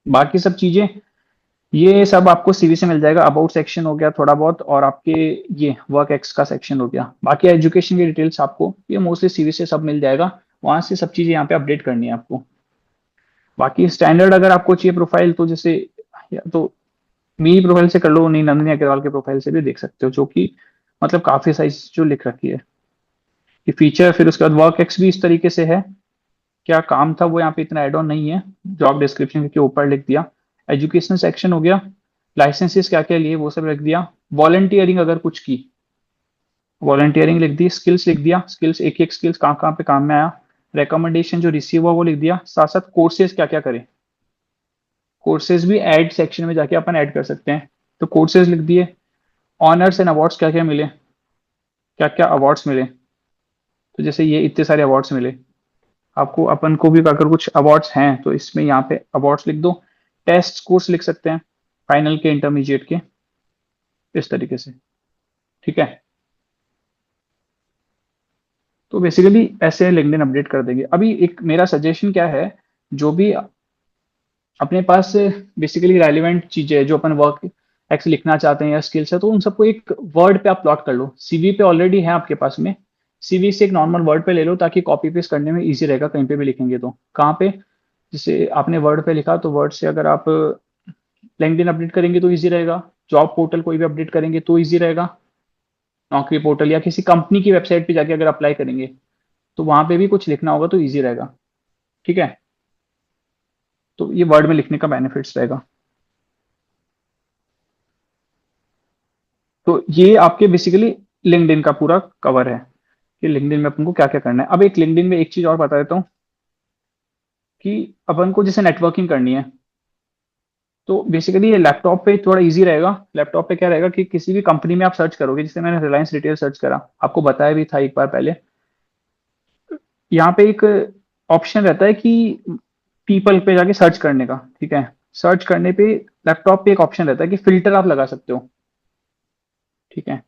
बाकी सब चीजें ये सब आपको सीवी से मिल जाएगा। अबाउट सेक्शन हो गया थोड़ा बहुत, और आपके ये वर्क एक्स का सेक्शन हो गया, बाकी एजुकेशन की डिटेल्स आपको ये मोस्टली सीवी से सब मिल जाएगा, वहां से सब चीजें यहाँ पे अपडेट करनी है आपको। बाकी स्टैंडर्ड अगर आपको चाहिए प्रोफाइल, तो जैसे या तो मेरी प्रोफाइल से कर लो, नहीं नंदिनी अग्रवाल के प्रोफाइल से भी देख सकते हो, जो कि मतलब काफी साइज जो लिख रखी है कि फीचर। फिर उसके बाद वर्क एक्स भी इस तरीके से है, क्या काम था वो यहाँ पे इतना एड ऑन नहीं है, जॉब डिस्क्रिप्शन के ऊपर लिख दिया। एजुकेशन सेक्शन हो गया, लाइसेंसेस क्या क्या लिए वो सब लिख दिया। वॉलंटियरिंग अगर कुछ की, वॉलंटियरिंग लिख दी, स्किल्स लिख दिया, स्किल्स एक एक स्किल्स कहाँ कहाँ पे काम में आया। रिकमेंडेशन जो रिसीव हुआ वो लिख दिया, साथ साथ कोर्सेज क्या क्या करें, कोर्सेज भी ऐड सेक्शन में जाके अपन ऐड कर सकते हैं, तो कोर्सेज लिख दिए। ऑनर्स एंड अवार्ड्स क्या क्या मिले, क्या क्या अवार्ड्स मिले, तो जैसे ये इतने सारे अवार्ड्स मिले आपको, अपन को भी अगर कुछ अवार्ड्स हैं तो इसमें यहाँ पे अवार्ड्स लिख दो। टेस्ट कोर्स लिख सकते हैं, फाइनल के, इंटरमीडिएट के, इस तरीके से। ठीक है, तो बेसिकली ऐसे लिंक्डइन अपडेट कर देंगे। अभी एक मेरा सजेशन क्या है, जो भी अपने पास बेसिकली रेलिवेंट चीजें है, जो अपन वर्क एक्स लिखना चाहते हैं या स्किल्स है, तो उन सबको एक वर्ड पे आप प्लॉट कर लो। सीवी पे ऑलरेडी है आपके पास में, सीवी से एक नॉर्मल वर्ड पे ले लो, ताकि कॉपी पेस्ट करने में इजी रहेगा, कहीं पे भी लिखेंगे तो। कहाँ पे, जैसे आपने वर्ड पे लिखा तो वर्ड से अगर आप लिंक्डइन अपडेट करेंगे तो इजी रहेगा, जॉब पोर्टल कोई भी अपडेट करेंगे तो इजी रहेगा, नौकरी पोर्टल या किसी कंपनी की वेबसाइट पे जाके अगर अप्लाई करेंगे तो वहां पे भी कुछ लिखना होगा तो इजी रहेगा। ठीक है, तो ये वर्ड में लिखने का बेनिफिट्स रहेगा। तो ये आपके बेसिकली लिंक्डइन का पूरा कवर है कि लिंक्डइन में अपन को क्या क्या करना है। अब एक लिंक्डइन में एक चीज और बता देता हूँ कि अपन को जैसे नेटवर्किंग करनी है, तो बेसिकली ये लैपटॉप पे थोड़ा इजी रहेगा। लैपटॉप पे क्या रहेगा कि किसी भी कंपनी में आप सर्च करोगे, जैसे मैंने रिलायंस रिटेल सर्च करा, आपको बताया भी था एक बार पहले, यहाँ पे एक ऑप्शन रहता है कि पीपल पे जाके सर्च करने का। ठीक है, सर्च करने पे लैपटॉप पे एक ऑप्शन रहता है कि फिल्टर आप लगा सकते हो। ठीक है,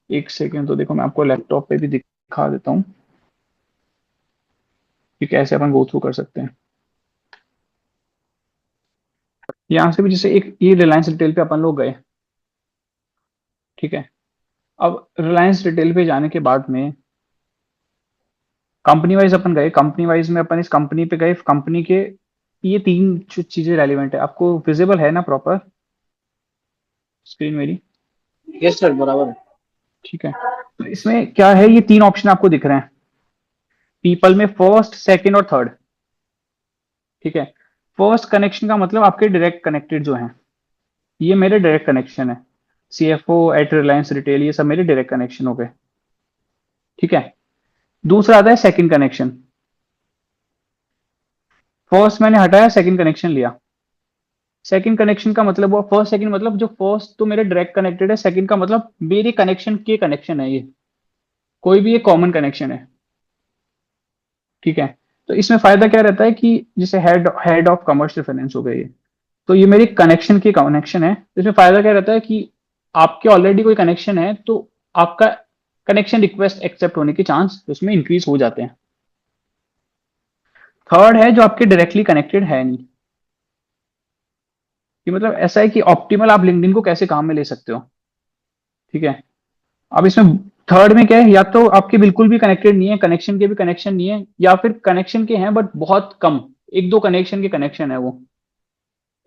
एक सेकेंड, तो देखो मैं आपको लैपटॉप पे भी दिखा देता हूँ कि कैसे अपन गो थ्रू कर सकते हैं। यहाँ से भी जैसे एक ये रिलायंस रिटेल पे अपन लोग गए। ठीक है, अब रिलायंस रिटेल पे जाने के बाद में कंपनी वाइज अपन गए, कंपनी वाइज में अपन इस कंपनी पे गए, कंपनी के ये तीन जो चीजें रेलिवेंट है, आपको विजिबल है ना प्रॉपर स्क्रीन मेरी? यस सर, बराबर है। ठीक है, तो इसमें क्या है, ये तीन ऑप्शन आपको दिख रहे हैं पीपल में, फर्स्ट सेकंड और थर्ड। ठीक है, फर्स्ट कनेक्शन का मतलब आपके डायरेक्ट कनेक्टेड जो हैं, ये मेरे डायरेक्ट कनेक्शन है, सीएफओ एट रिलायंस रिटेल, ये सब मेरे डायरेक्ट कनेक्शन हो गए। ठीक है, दूसरा आता है सेकंड कनेक्शन। फर्स्ट मैंने हटाया, सेकंड कनेक्शन लिया। सेकंड कनेक्शन का मतलब हुआ, फर्स्ट सेकंड मतलब जो फर्स्ट तो मेरे डायरेक्ट कनेक्टेड है, सेकंड का मतलब मेरे कनेक्शन के कनेक्शन है, ये कोई भी एक कॉमन कनेक्शन है। ठीक है, तो इसमें फायदा क्या रहता है कि जैसे head head of commercial finance हो गए ये, तो ये मेरी कनेक्शन की कनेक्शन है। इसमें फायदा क्या रहता है कि आपके ऑलरेडी कोई कनेक्शन है तो आपका कनेक्शन रिक्वेस्ट एक्सेप्ट होने के चांस उसमें इंक्रीज हो जाते हैं। थर्ड है जो आपके डायरेक्टली कनेक्टेड है नहीं, कि मतलब ऐसा है कि ऑप्टिमल आप लिंक्डइन को कैसे काम में ले सकते हो। ठीक है, अब इसमें थर्ड में क्या है, या तो आपके बिल्कुल भी कनेक्टेड नहीं है, कनेक्शन के भी कनेक्शन नहीं है, या फिर कनेक्शन के हैं बट बहुत कम, एक दो कनेक्शन के कनेक्शन है वो।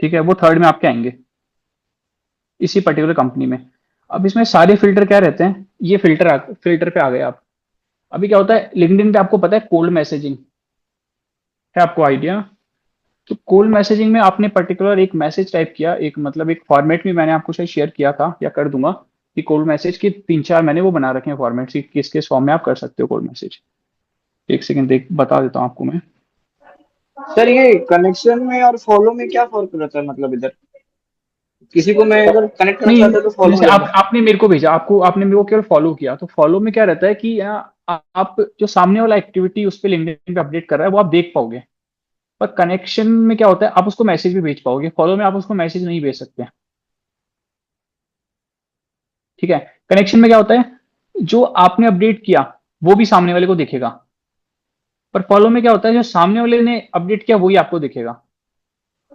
ठीक है, वो थर्ड में आपके आएंगे इसी पर्टिकुलर कंपनी में। अब इसमें सारे फिल्टर क्या रहते हैं, ये फिल्टर पे आ गए आप। अभी क्या होता है लिंक्डइन पे, आपको पता है कोल्ड मैसेजिंग है, आपको आइडिया। तो कोल्ड मैसेजिंग में आपने पर्टिकुलर एक मैसेज टाइप किया, एक मतलब एक फॉर्मेट में मैंने आपको शायद शेयर किया था या कर दूंगा, कि कोल्ड मैसेज के 3-4 मैंने वो बना रखे हैं फॉर्मेट, किस किस फॉर्म में आप कर सकते हो कोल्ड मैसेज। एक सेकंड देख बता देता हूँ आपको मैं। सर ये कनेक्शन में और फॉलो में क्या फर्क रहता है, मतलब इधर किसी को मैं अगर कनेक्ट करना नहीं, चाहता हूं तो फॉलो जैसे हो आप जाता आपने मेरे को भेजा, आपने मेरे को केवल फॉलो किया, तो फॉलो में क्या रहता है कि आप जो सामने वाला एक्टिविटी उस पर लिंक्डइन पे अपडेट कर रहा है वो आप देख पाओगे। पर कनेक्शन में क्या होता है, आप उसको मैसेज भी भेज पाओगे, फॉलो में आप उसको मैसेज नहीं भेज सकते। ठीक है, कनेक्शन में क्या होता है, जो आपने अपडेट किया वो भी सामने वाले को दिखेगा, पर फॉलो में क्या होता है, जो सामने वाले ने अपडेट किया वही आपको दिखेगा।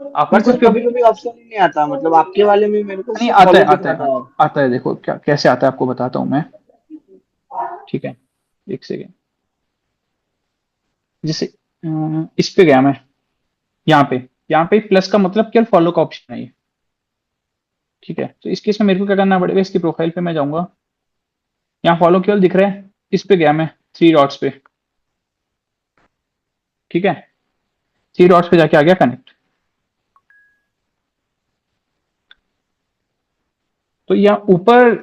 पर आपने सर कुछ भी कभी कभी ऑप्शन ही नहीं आता, मतलब आपके वाले में मेरे को नहीं, सिर्फ आता है फॉलो आता दिख है रहा था। आता है, देखो क्या कैसे आता है आपको बताता हूं मैं। ठीक है, एक सेकेंड। जैसे इस पे गया मैं, यहाँ पे प्लस का मतलब क्या, फॉलो का ऑप्शन है ये। ठीक है, तो इस केस में मेरे को क्या करना पड़ेगा, इसकी प्रोफाइल पे मैं जाऊंगा, यहाँ फॉलो केवल दिख रहा है, इस पे गया मैं 3 डॉट्स पे। ठीक है, 3 डॉट्स पे जाके आ गया कनेक्ट। तो यहाँ ऊपर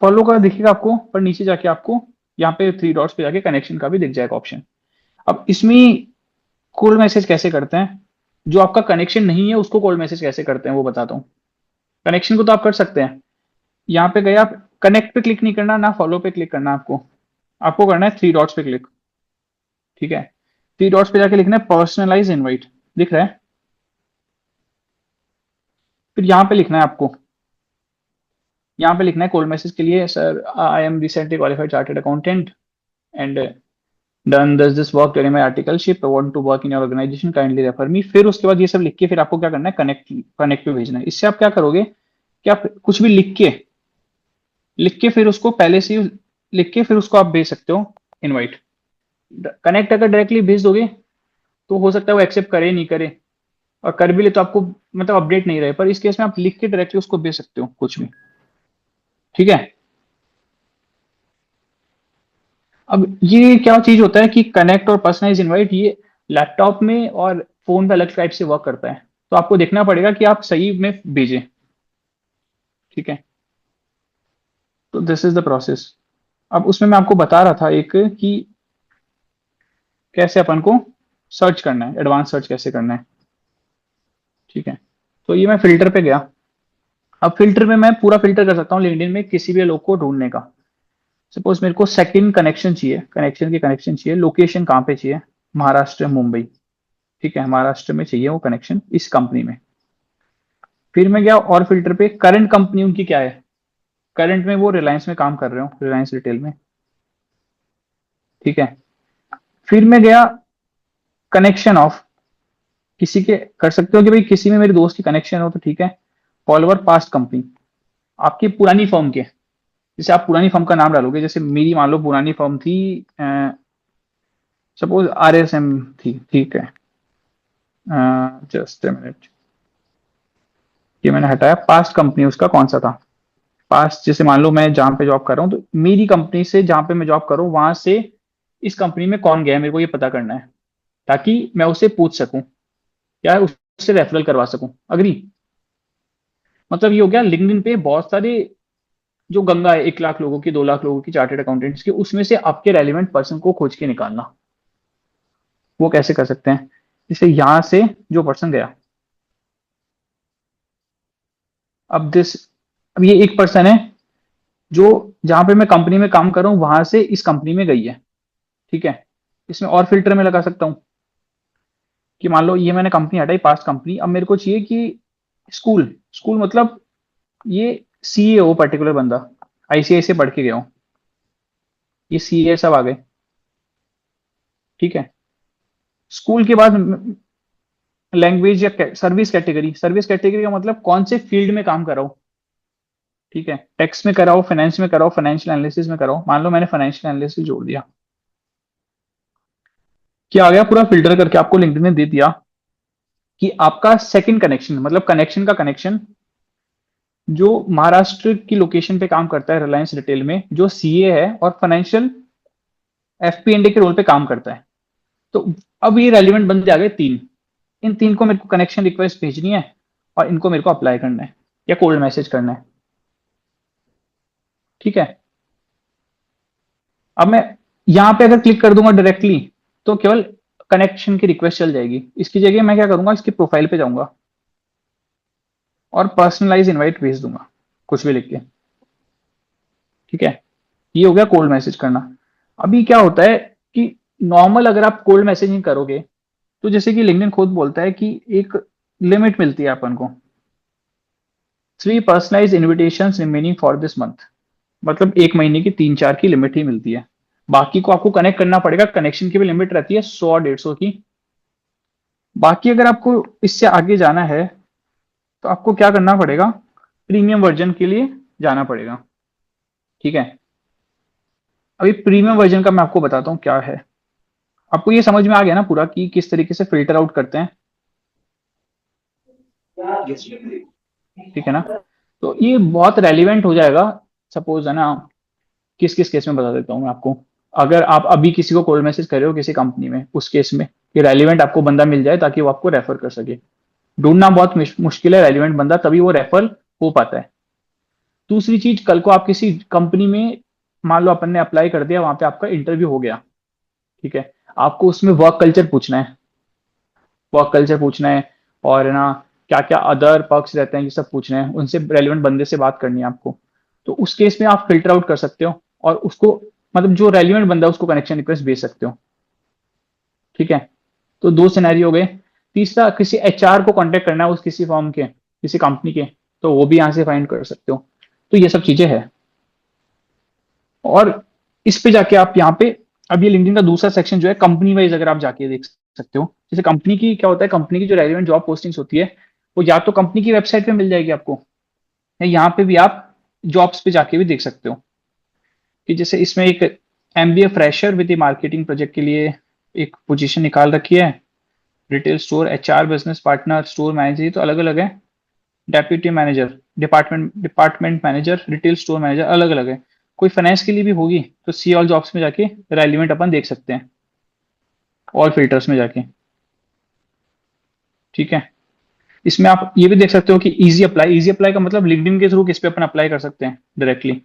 फॉलो का दिखेगा आपको, पर नीचे जाके आपको यहाँ पे 3 डॉट्स पे जाके कनेक्शन का भी दिख जाएगा ऑप्शन। अब इसमें कोल्ड मैसेज कैसे करते हैं, जो आपका कनेक्शन नहीं है उसको कोल्ड मैसेज कैसे करते हैं वो बताता हूँ। कनेक्शन को तो आप कर सकते हैं, यहाँ पे गए आप, कनेक्ट पे क्लिक नहीं करना, ना फॉलो पे क्लिक करना, आपको आपको करना है 3 डॉट्स पे क्लिक। ठीक है, 3 डॉट्स पे जाके लिखना है पर्सनलाइज इनवाइट, दिख रहा है। फिर यहाँ पे लिखना है आपको, यहाँ पे लिखना है कोल्ड मैसेज के लिए, sir I am recently qualified chartered accountant and done this work during my articleship, I want to work in your organisation, kindly refer me. फिर उसके बाद ये सब लिख के फिर आपको क्या करना है, कनेक्ट पे भेजना है। इससे आप क्या करोगे कि आप कुछ भी लिख के फिर उसको पहले से ही लिख के फिर उसको आप भेज सकते हो इनवाइट। कनेक्ट अगर डायरेक्टली भेज दोगे तो हो सकता है वो एक्सेप्ट करे नहीं करे, और कर भी ले तो आपको मतलब अपडेट नहीं रहे, पर इस केस में आप लिख के डायरेक्टली उसको भेज सकते हो कुछ भी। ठीक है, अब ये क्या चीज होता है कि कनेक्ट और पर्सनलाइज इनवाइट ये लैपटॉप में और फोन पे अलग टाइप से वर्क करता है, तो आपको देखना पड़ेगा कि आप सही में भेजें। ठीक है, तो दिस इज द प्रोसेस। अब उसमें मैं आपको बता रहा था एक कि कैसे अपन को सर्च करना है, एडवांस सर्च कैसे करना है। ठीक है, तो ये मैं फिल्टर पे गया। अब फिल्टर में मैं पूरा फिल्टर कर सकता हूँ लिंक्डइन में किसी भी लोग को ढूंढने का। सपोज मेरे को सेकंड कनेक्शन चाहिए, कनेक्शन चाहिए, लोकेशन कहाँ पे चाहिए, महाराष्ट्र मुंबई। ठीक है, महाराष्ट्र में चाहिए वो कनेक्शन इस कंपनी में। फिर मैं गया और फिल्टर पे, करंट कंपनी उनकी क्या है, करंट में वो रिलायंस में काम कर रहे हो, रिलायंस रिटेल में। ठीक है, फिर मैं गया कनेक्शन ऑफ, किसी के कर सकते हो कि भाई किसी में मेरे दोस्त की कनेक्शन हो तो ठीक है। फॉलोअर पास्ट कंपनी, आपकी पुरानी फर्म के, जैसे आप पुरानी फर्म का नाम डालोगे, जैसे मेरी मान लो पुरानी फर्म थी, सपोज RSM थी। ठीक है, जस्ट मिनट, ये मैंने हटाया, पास्ट कंपनी उसका कौन सा था, पास्ट जैसे मान लो मैं जहां पे जॉब कर रहा हूँ, तो मेरी कंपनी से जहां पे मैं जॉब कर रहा हूँ वहां से इस कंपनी में कौन गया है मेरे को ये पता करना है, ताकि मैं उससे पूछ सकूं या उससे रेफरल करवा सकूं। अग्री, मतलब ये हो गया लिंक्डइन पे बहुत सारे, जो गंगा है 1 लाख लोगों की, 2 लाख लोगों की चार्टेड अकाउंटेंट्स की, उसमें से आपके रेलिवेंट पर्सन को खोज के निकालना। वो कैसे कर सकते हैं, जैसे यहां से जो पर्सन गया, अब दिस, अब ये एक पर्सन है जो जहां पे मैं कंपनी में काम कर रहा हूं वहां से इस कंपनी में गई है। ठीक है, इसमें और फिल्टर में लगा सकता हूं कि मान लो ये मैंने कंपनी हटाई, पास्ट कंपनी, अब मेरे को चाहिए कि स्कूल स्कूल मतलब ये सीए हो पर्टिकुलर बंदा, आईसीआईसी पढ़ के गया हो, ये सीए सब आ गए। ठीक है। स्कूल के बाद लैंग्वेज या सर्विस कैटेगरी, सर्विस कैटेगरी का मतलब कौन से फील्ड में काम कर रहा हो। ठीक है, टैक्स में कराओ, फाइनेंस में कराओ, फाइनेंशियल एनालिसिस में कराओ। मान लो मैंने फाइनेंशियल एनालिसिस जोड़ दिया, क्या आ गया, पूरा फिल्टर करके आपको लिंक्डइन ने दे दिया कि आपका सेकंड कनेक्शन, मतलब कनेक्शन का कनेक्शन, जो महाराष्ट्र की लोकेशन पे काम करता है रिलायंस रिटेल में, जो सीए है और फाइनेंशियल एफपीएनडी के रोल पे काम करता है। तो अब ये रेलिवेंट बंदे आ गए तीन। इन तीन को मेरे को कनेक्शन रिक्वेस्ट भेजनी है और इनको मेरे को अप्लाई करना है या कोल्ड मैसेज करना है। ठीक है। अब मैं यहां पे अगर क्लिक कर दूंगा डायरेक्टली तो केवल कनेक्शन की रिक्वेस्ट चल जाएगी। इसकी जगह मैं क्या करूंगा, इसकी प्रोफाइल पे जाऊंगा और पर्सनलाइज इनवाइट भेज दूंगा कुछ भी लिख के। ठीक है, ये हो गया कोल्ड मैसेज करना। अभी क्या होता है कि नॉर्मल अगर आप कोल्ड मैसेजिंग करोगे तो जैसे कि लिंक्डइन खुद बोलता है कि एक लिमिट मिलती है अपन को, 3 personalize invitation remaining for this month, मतलब एक महीने की 3-4 की लिमिट ही मिलती है। बाकी को आपको कनेक्ट करना पड़ेगा, कनेक्शन की भी लिमिट रहती है 100-150 की। बाकी अगर आपको इससे आगे जाना है तो आपको क्या करना पड़ेगा, प्रीमियम वर्जन के लिए जाना पड़ेगा। ठीक है, अभी प्रीमियम वर्जन का मैं आपको बताता हूँ क्या है। आपको ये समझ में आ गया ना पूरा कि किस तरीके से फिल्टर आउट करते हैं। ठीक है ना, तो ये बहुत रेलिवेंट हो जाएगा। सपोज है ना, किस किस केस में बता देता हूँ मैं आपको। अगर आप अभी किसी को कोल्ड मैसेज कर रहे हो किसी कंपनी में, उस केस में ये रेलिवेंट आपको बंदा मिल जाए ताकि वो आपको रेफर कर सके। ढूंढना बहुत मुश्किल है रेलिवेंट बंदा, तभी वो रेफर हो पाता है। दूसरी चीज, कल को आप किसी कंपनी में, मान लो अपन ने अप्लाई कर दिया, वहां पे आपका इंटरव्यू हो गया। ठीक है, आपको उसमें वर्क कल्चर पूछना है, वर्क कल्चर पूछना है और है ना क्या क्या अदर पर्क्स रहते हैं ये सब पूछना है, उनसे रेलिवेंट बंदे से बात करनी है आपको। तो उस केस में आप फिल्टर आउट कर सकते हो और उसको, मतलब जो रेलिवेंट बंदा है उसको कनेक्शन रिक्वेस्ट भेज सकते हो। ठीक है, तो दो सिनेरियो हो गए। तीसरा, किसी एचआर को कांटेक्ट करना है उस किसी फॉर्म के, किसी कंपनी के, तो वो भी यहाँ से फाइंड कर सकते हो। तो ये सब चीजें हैं। और इस पे जाके आप यहाँ पे, अब ये लिंक्डइन का दूसरा सेक्शन जो है कंपनी वाइज अगर आप जाके देख सकते हो, जैसे कंपनी की क्या होता है, कंपनी की जो रेलिवेंट जॉब पोस्टिंग्स होती है वो या तो कंपनी की वेबसाइट पे मिल जाएगी आपको, या यहाँ पे भी आप जॉब्स पे जाके भी देख सकते हो। कि जैसे इसमें एक MBA fresher with marketing project के लिए एक पोजीशन निकाल रखी है, retail store HR business partner store manager, ये तो अलग अलग है। Deputy manager, department manager, retail store manager, अलग अलग है। कोई फाइनेंस के लिए भी होगी तो सी ऑल जॉब्स में जाके रेलिवेंट अपन देख सकते हैं, ऑल फिल्टर्स में जाके। ठीक है, इसमें आप ये भी देख सकते हो कि इजी अप्लाई, इजी अप्लाई का मतलब लिंक्डइन के थ्रू किस पे अपन अप्लाई कर सकते हैं डायरेक्टली।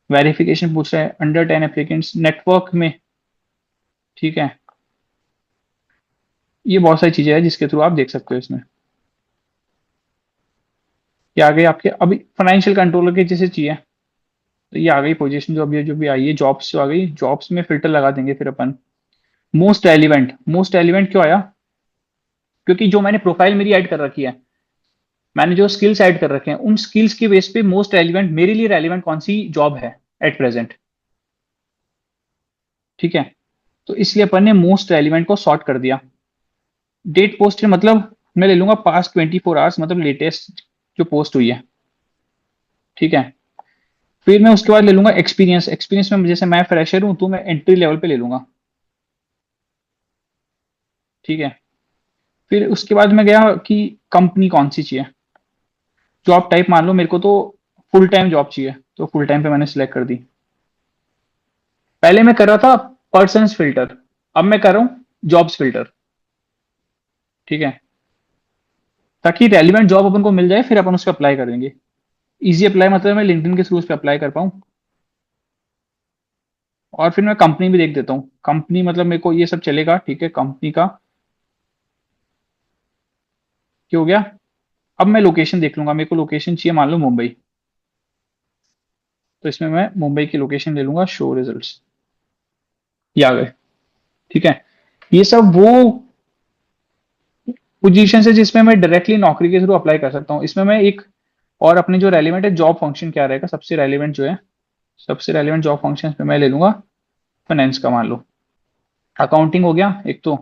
वेरिफिकेशन पूछ रहा है, अंडर 10 एप्लीकेंट्स नेटवर्क में। ठीक है, ये बहुत सारी चीजें हैं जिसके थ्रू आप देख सकते हो इसमें। ये आ गई आपके, अभी फाइनेंशियल कंट्रोलर के जैसे चाहिए तो ये आ गई पोजीशन, जो भी आई है, जॉब्स जो आ गई, जॉब्स में फिल्टर लगा देंगे फिर अपन। मोस्ट रेलिवेंट, मोस्ट रेलिवेंट क्यों आया, क्योंकि जो मैंने प्रोफाइल मेरी ऐड कर रखी है, मैंने जो स्किल्स ऐड कर रखे हैं, उन स्किल्स के बेस पे मोस्ट रेलिवेंट, मेरे लिए रेलिवेंट कौन सी जॉब है एट प्रेजेंट। ठीक है, तो इसलिए अपन ने मोस्ट रेलिवेंट को सॉर्ट कर दिया। डेट पोस्ट मतलब मैं ले लूंगा पास्ट 24 आवर्स, मतलब लेटेस्ट जो पोस्ट हुई है। ठीक है, फिर मैं उसके बाद ले लूंगा एक्सपीरियंस, एक्सपीरियंस में जैसे मैं फ्रेशर हूं तो मैं एंट्री लेवल पे ले लूंगा। ठीक है, फिर उसके बाद मैं गया कि कंपनी कौन सी चाहिए, जॉब टाइप मान लो मेरे को तो फुल टाइम जॉब चाहिए, तो फुल टाइम पे मैंने सिलेक्ट कर दी। पहले मैं कर रहा था पर्सन फिल्टर, अब मैं कर रहा हूं जॉब्स फिल्टर। ठीक है, ताकि रेलिवेंट जॉब अपन को मिल जाए फिर अपन उस पर अप्लाई कर देंगे। इजी अप्लाई मतलब मैं लिंक्डइन के थ्रू उस पर अप्लाई कर पाऊँ। और फिर मैं कंपनी भी देख देता हूँ, कंपनी मतलब मेरे को ये सब चलेगा। ठीक है, कंपनी का क्या हो गया। अब मैं लोकेशन देख लूंगा, मेरे को लोकेशन चाहिए मान लो मुंबई, तो इसमें मैं मुंबई की लोकेशन ले लूंगा, शो रिजल्ट्स, ये आ गए। ठीक है, ये सब वो पोजीशन है जिसमें मैं डायरेक्टली नौकरी के थ्रू अप्लाई कर सकता हूँ। इसमें मैं एक और अपने जो रेलिवेंट है जॉब फंक्शन क्या रहेगा, सबसे रेलिवेंट जो है, सबसे रेलिवेंट जॉब फंक्शन पे मैं ले लूंगा फाइनेंस का, मान लो अकाउंटिंग हो गया एक तो,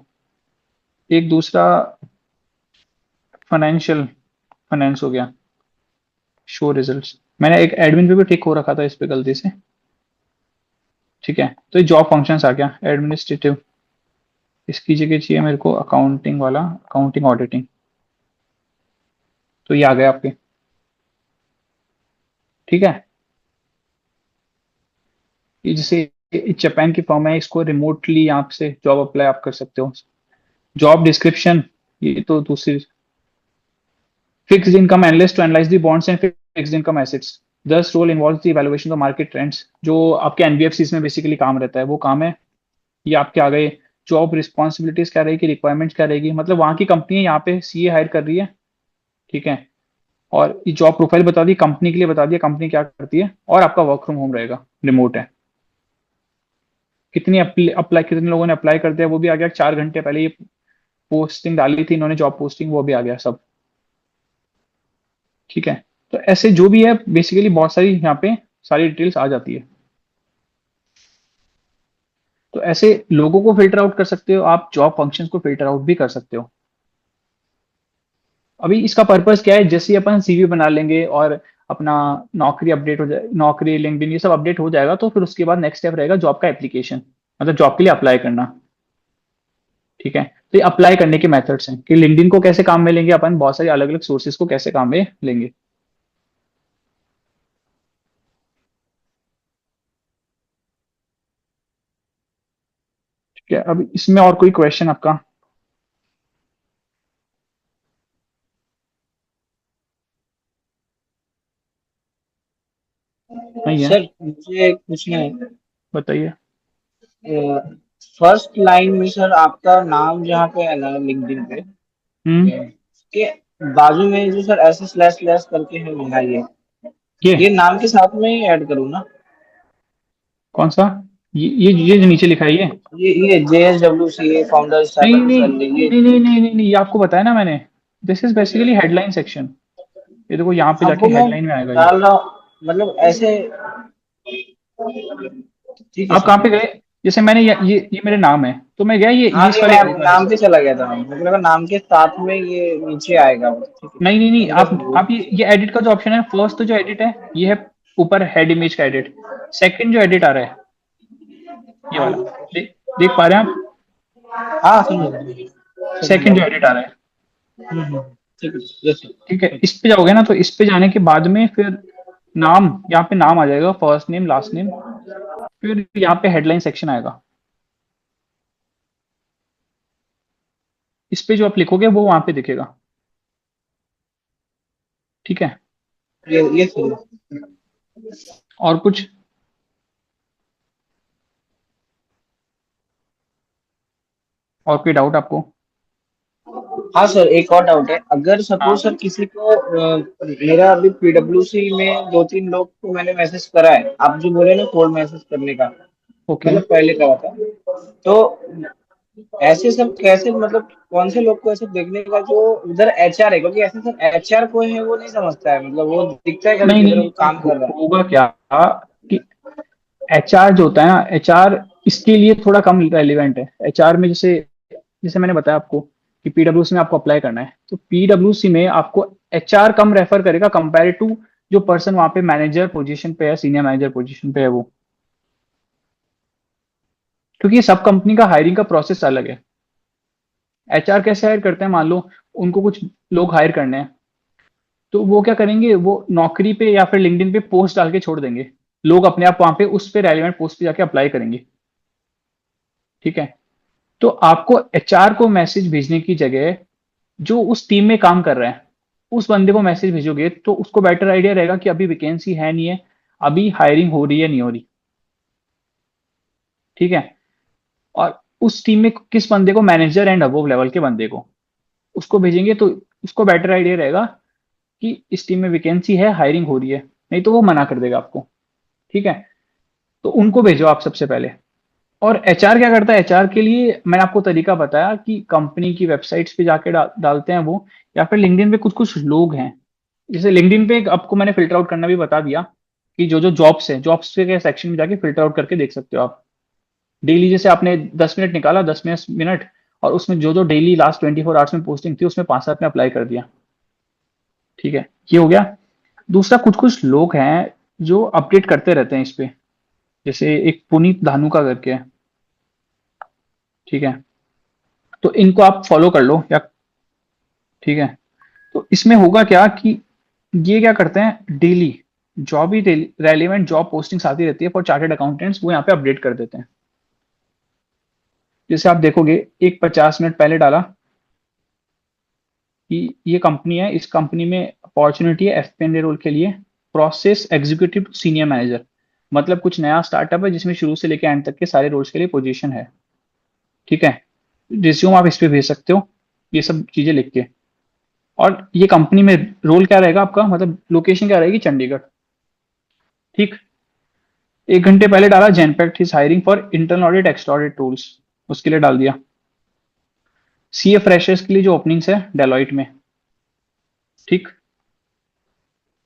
एक दूसरा फाइनेंशियल फाइनेंस हो गया, शो रिजल्ट्स। मैंने एक एडमिन पे भी टिक हो रखा था इस पे गलती से। ठीक है, तो ये जॉब फंक्शंस आ गया एडमिनिस्ट्रेटिव। इसकी जगह चाहिए मेरे को अकाउंटिंग वाला, अकाउंटिंग ऑडिटिंग। तो ये आ गया आपके। ठीक है, ये जैसे जापान की फर्म है, इसको रिमोटली यहाँ से जॉब अप्लाई आप कर सकते हो। जॉब डिस्क्रिप्शन, ये तो दूसरी, fixed income analyst to analyse the bonds and fixed income assets, this role involve the evaluation of market trends, जो आपके एनबीएफसी में बेसिकली काम रहता है वो काम है। ये आपके आ गए। जॉब रिस्पॉन्सिबिलिटीज क्या रहेगी, रिक्वायरमेंट्स क्या रहेगी, मतलब वहाँ की कंपनी है, यहाँ पे सीए हायर कर रही है। ठीक है, और ये जॉब प्रोफाइल बता दी, कंपनी के लिए बता दिया कंपनी क्या करती है, और आपका वर्क फ्रॉम होम रहेगा, रिमोट है। कितनी अप्लाई कितने लोगों ने अप्लाई कर दिया वो भी आ गया, 4 घंटे पहले ये पोस्टिंग डाली थी इन्होंने, जॉब पोस्टिंग, वो भी आ गया सब। ठीक है, तो ऐसे जो भी है बेसिकली बहुत सारी यहाँ पे सारी डिटेल्स आ जाती है। तो ऐसे लोगों को फिल्टर आउट कर सकते हो आप, जॉब फंक्शंस को फिल्टर आउट भी कर सकते हो। अभी इसका पर्पस क्या है, जैसे ही अपन सीवी बना लेंगे और अपना नौकरी अपडेट हो जाए, नौकरी लिंक्डइन ये सब अपडेट हो जाएगा, तो फिर उसके बाद नेक्स्ट स्टेप रहेगा जॉब का एप्लीकेशन, मतलब जॉब के लिए अप्लाई करना। ठीक है, तो ये अप्लाई करने के मेथड्स हैं कि लिंक्डइन को कैसे काम में लेंगे अपन, बहुत सारे अलग अलग सोर्सेज को कैसे काम में लेंगे। ठीक है, अब इसमें और कोई क्वेश्चन आपका? नहीं है? सर मुझे एक पूछना है। बताइए। फर्स्ट लाइन में सर आपका नाम जहाँ पे है ना लिंक्डइन पे, हम्म। के बाजू में जो सर ऐसे स्लैश स्लैश करके है लिखा है, ये ये नाम के साथ में ही ऐड करूँ ना? कौन सा? ये जो नीचे लिखा है ये? ये JSWC फाउंडर नहीं स्टाइपेंड नहीं सर, ये नहीं नहीं नहीं नहीं नहीं, ये आपको बताया ना मैंने, this is basically headline section. ये देखो यहाँ पे अब जाके वो मैं हेडलाइन में आएगा ये। डाल रहा हूँ, मतलब ऐसे। ठीक है आप सर। कहाँ पे गए? जैसे मैंने ये मेरे नाम है, तो मैं गया ये हाँ इस नहीं, वाले मैं हेडलाइन। नाम पे चला गया था, मुझे लगा नाम के साथ में ये नीचे आएगा वो। ठीक है, नहीं नहीं नहीं, ठीक है सर। आप ये एडिट का जो ऑप्शन है, फर्स्ट तो जो एडिट है ये है ऊपर हेड इमेज का एडिट। सेकंड जो एडिट आ रहा है ये वाला, देख पा रहे हैं आप? हाँ समझ गया। सेकंड जो एडिट आ रहा है, ठीक है यस ठीक है, सर। इस पे जाओगे ना, तो इस पे जाने के बाद में फिर नाम, यहाँ पे नाम आ जाएगा, फर्स्ट नेम लास्ट नेम, फिर यहाँ पे हेडलाइन सेक्शन आएगा। इस पे जो आप लिखोगे वो वहां पे दिखेगा। ठीक है, ये सर। और कुछ? और कोई डाउट आपको? हाँ सर, एक और डाउट है। अगर सपोज हाँ। सर किसी को मेरा अभी PWC में 2-3 लोग को मैंने मैसेज करा है, आप जो बोले ना कोल्ड मैसेज करने का, ओके। मतलब पहले करा था, तो ऐसे सब कैसे, मतलब कौन से लोग को ऐसे देखने का जो उधर HR है, क्योंकि ऐसे सर HR को है वो नहीं समझता है, मतलब वो दिखता है खाली नहीं किधर नहीं वो नहीं, काम कर रहा है। होगा क्या कि एचआर जो होता है ना, एचआर इसके लिए थोड़ा कम रेलिवेंट है। एचआर में जैसे जैसे मैंने बताया आपको कि पीडब्ल्यूसी में आपको अप्लाई करना है, तो पीडब्ल्यूसी में आपको एचआर कम रेफर करेगा कंपेयर टू जो पर्सन वहां पे मैनेजर पोजीशन पे है, सीनियर मैनेजर पोजीशन पे है वो। क्योंकि ये सब कंपनी का हायरिंग का प्रोसेस अलग है। एचआर कैसे हायर करते हैं, मान लो उनको कुछ लोग हायर करने हैं, तो वो क्या करेंगे, वो नौकरी पे या फिर लिंक्डइन पे पोस्ट डाल के छोड़ देंगे, लोग अपने आप वहां पे उस पे रेलिवेंट पोस्ट पे जाके अप्लाई करेंगे। ठीक है, तो आपको एचआर को मैसेज भेजने की जगह जो उस टीम में काम कर रहे हैं उस बंदे को मैसेज भेजोगे, तो उसको बेटर आइडिया रहेगा कि अभी वैकेंसी है नहीं है, अभी हायरिंग हो रही है नहीं हो रही। ठीक है, और उस टीम में किस बंदे को, मैनेजर एंड अबव लेवल के बंदे को उसको भेजेंगे, तो उसको बेटर आइडिया रहेगा कि इस टीम में वैकेंसी है, हायरिंग हो रही है, नहीं तो वो मना कर देगा आपको। ठीक है, तो उनको भेजो आप सबसे पहले। और एचआर क्या करता है, एचआर के लिए मैंने आपको तरीका बताया कि कंपनी की वेबसाइट्स पे जाके डालते हैं वो, या फिर लिंक्डइन पे कुछ कुछ लोग हैं। जैसे लिंक्डइन पे आपको मैंने फिल्टर आउट करना भी बता दिया कि जो जो जॉब्स है, जॉब्स के सेक्शन में जाके फिल्टर आउट करके देख सकते हो आप। डेली जैसे आपने 10 मिनट निकाला, 10 मिनट, और उसमें जो जो डेली लास्ट 24 आवर्स में पोस्टिंग थी उसमें 5-7 में अप्लाई कर दिया। ठीक है, ये हो गया। दूसरा, कुछ कुछ लोग हैं जो अपडेट करते रहते हैं इस पे, जैसे एक पुनीत धानुका करके है। ठीक है, तो इनको आप फॉलो कर लो या, ठीक है। तो इसमें होगा क्या कि ये क्या करते हैं, डेली जॉब ही रेलिवेंट जॉब पोस्टिंग्स आती रहती है फॉर चार्टर्ड अकाउंटेंट्स, वो यहाँ पे अपडेट कर देते हैं। जैसे आप देखोगे, एक 50 मिनट पहले डाला कि ये कंपनी है, इस कंपनी में अपॉर्चुनिटी है एफपीएनए रोल के लिए, प्रोसेस एग्जीक्यूटिव सीनियर मैनेजर, मतलब कुछ नया स्टार्टअप है जिसमें शुरू से लेकर एंड तक के सारे रोल्स के लिए पोजीशन है। ठीक है, रिज्यूम आप इस पे भेज सकते हो, ये सब चीजें लिख के। और ये कंपनी में रोल क्या रहेगा आपका, मतलब लोकेशन क्या रहेगी, चंडीगढ़। ठीक, 1 घंटे पहले डाला, Genpact is hiring for internal audit extra audit tools, उसके लिए डाल दिया। सीए फ्रेशर्स के लिए जो ओपनिंग्स है डेलॉइट में, ठीक,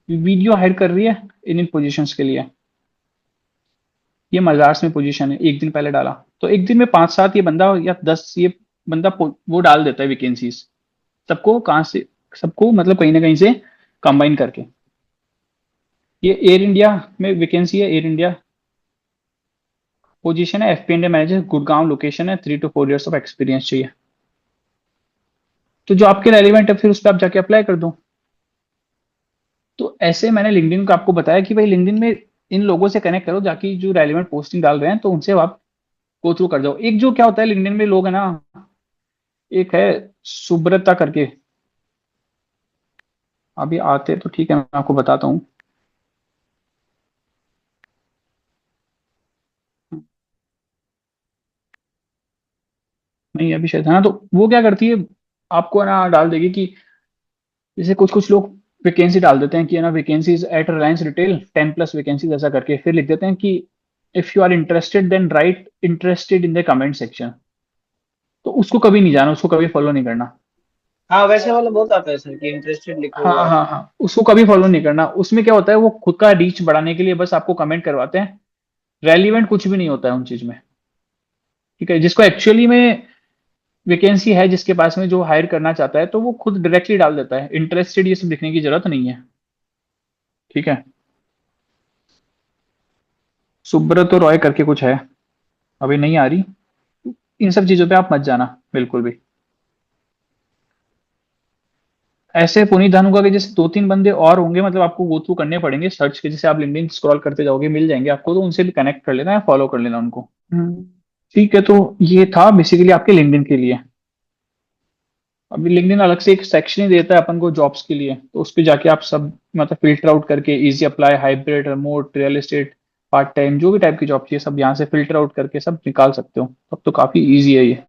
वीडियो हायर कर रही है इन इन पोजीशंस के लिए, ये मजार्स में पोजीशन है, 1 दिन पहले डाला। तो एक दिन में 5-7 ये बंदा या 10 ये बंदा वो डाल देता है वैकेंसीज, सबको कहाँ से, सबको मतलब कहीं ना कहीं से कंबाइन करके। ये एयर इंडिया में वैकेंसी है, एयर इंडिया पोजीशन है एफपीएनए मैनेजर, गुड़गांव लोकेशन है, 3 to 4 years ऑफ एक्सपीरियंस चाहिए। तो जो आपके रेलिवेंट है फिर उस पर आप जाके अप्लाई कर दो। तो ऐसे मैंने लिंक्डइन को आपको बताया कि भाई लिंक्डइन में इन लोगों से कनेक्ट करो जाकि जो रेलिवेंट पोस्टिंग डाल रहे हैं तो उनसे आप गो थ्रू कर जाओ। एक जो क्या होता है लिंक्डइन में लोग है ना, एक है सुब्रता करके, अभी आते तो ठीक है, मैं आपको बताता हूँ। नहीं अभी शायद है ना, तो वो क्या करती है, आपको है ना डाल देगी कि जैसे कुछ कुछ लोग वैकेंसी डाल देते हैं कि है ना vacancies at Reliance retail 10+ vacancies ऐसा करके, फिर लिख देते हैं कि if you are interested then write interested in the comment section. तो उसको कभी नहीं जाना, उसको कभी फॉलो नहीं करना। हाँ वैसे वाला बहुत आता है सर कि इंटरेस्टेड लिखो हाँ या हाँ हाँ, उसको कभी फॉलो नहीं करना। उसमें क्या होता है, वो खुद का रीच बढ़ाने के लिए बस आपको कमेंट करवाते हैं, रेलिवेंट कुछ भी नहीं होता है उन चीज में। ठीक है, जिसको एक्चुअली में वैकेंसी है, जिसके पास में जो हायर करना चाहता है तो वो खुद डायरेक्टली डाल देता है, इंटरेस्टेड ये सब लिखने की जरूरत नहीं है। ठीक है, सुब्रत रॉय करके कुछ है, अभी नहीं आ रही। इन सब चीजों पे आप मत जाना बिल्कुल भी। ऐसे पुनीत धानुका के जैसे 2-3 बंदे और होंगे, मतलब आपको गो थ्रू करने पड़ेंगे सर्च के, जैसे आप लिंक्डइन स्क्रॉल करते जाओगे मिल जाएंगे आपको, तो उनसे भी कनेक्ट कर लेना या फॉलो कर लेना उनको। ठीक है, तो ये था बेसिकली आपके लिंक्डइन के लिए। अभी लिंक्डइन अलग से एक सेक्शन ही देता है अपन को जॉब्स के लिए, तो उस पे जाके आप सब मतलब फिल्टर आउट करके easy apply, hybrid, remote, real estate, part time, जो भी टाइप की जॉब चाहिए सब यहाँ से फिल्टर आउट करके सब निकाल सकते हो। तब तो काफी इजी है ये।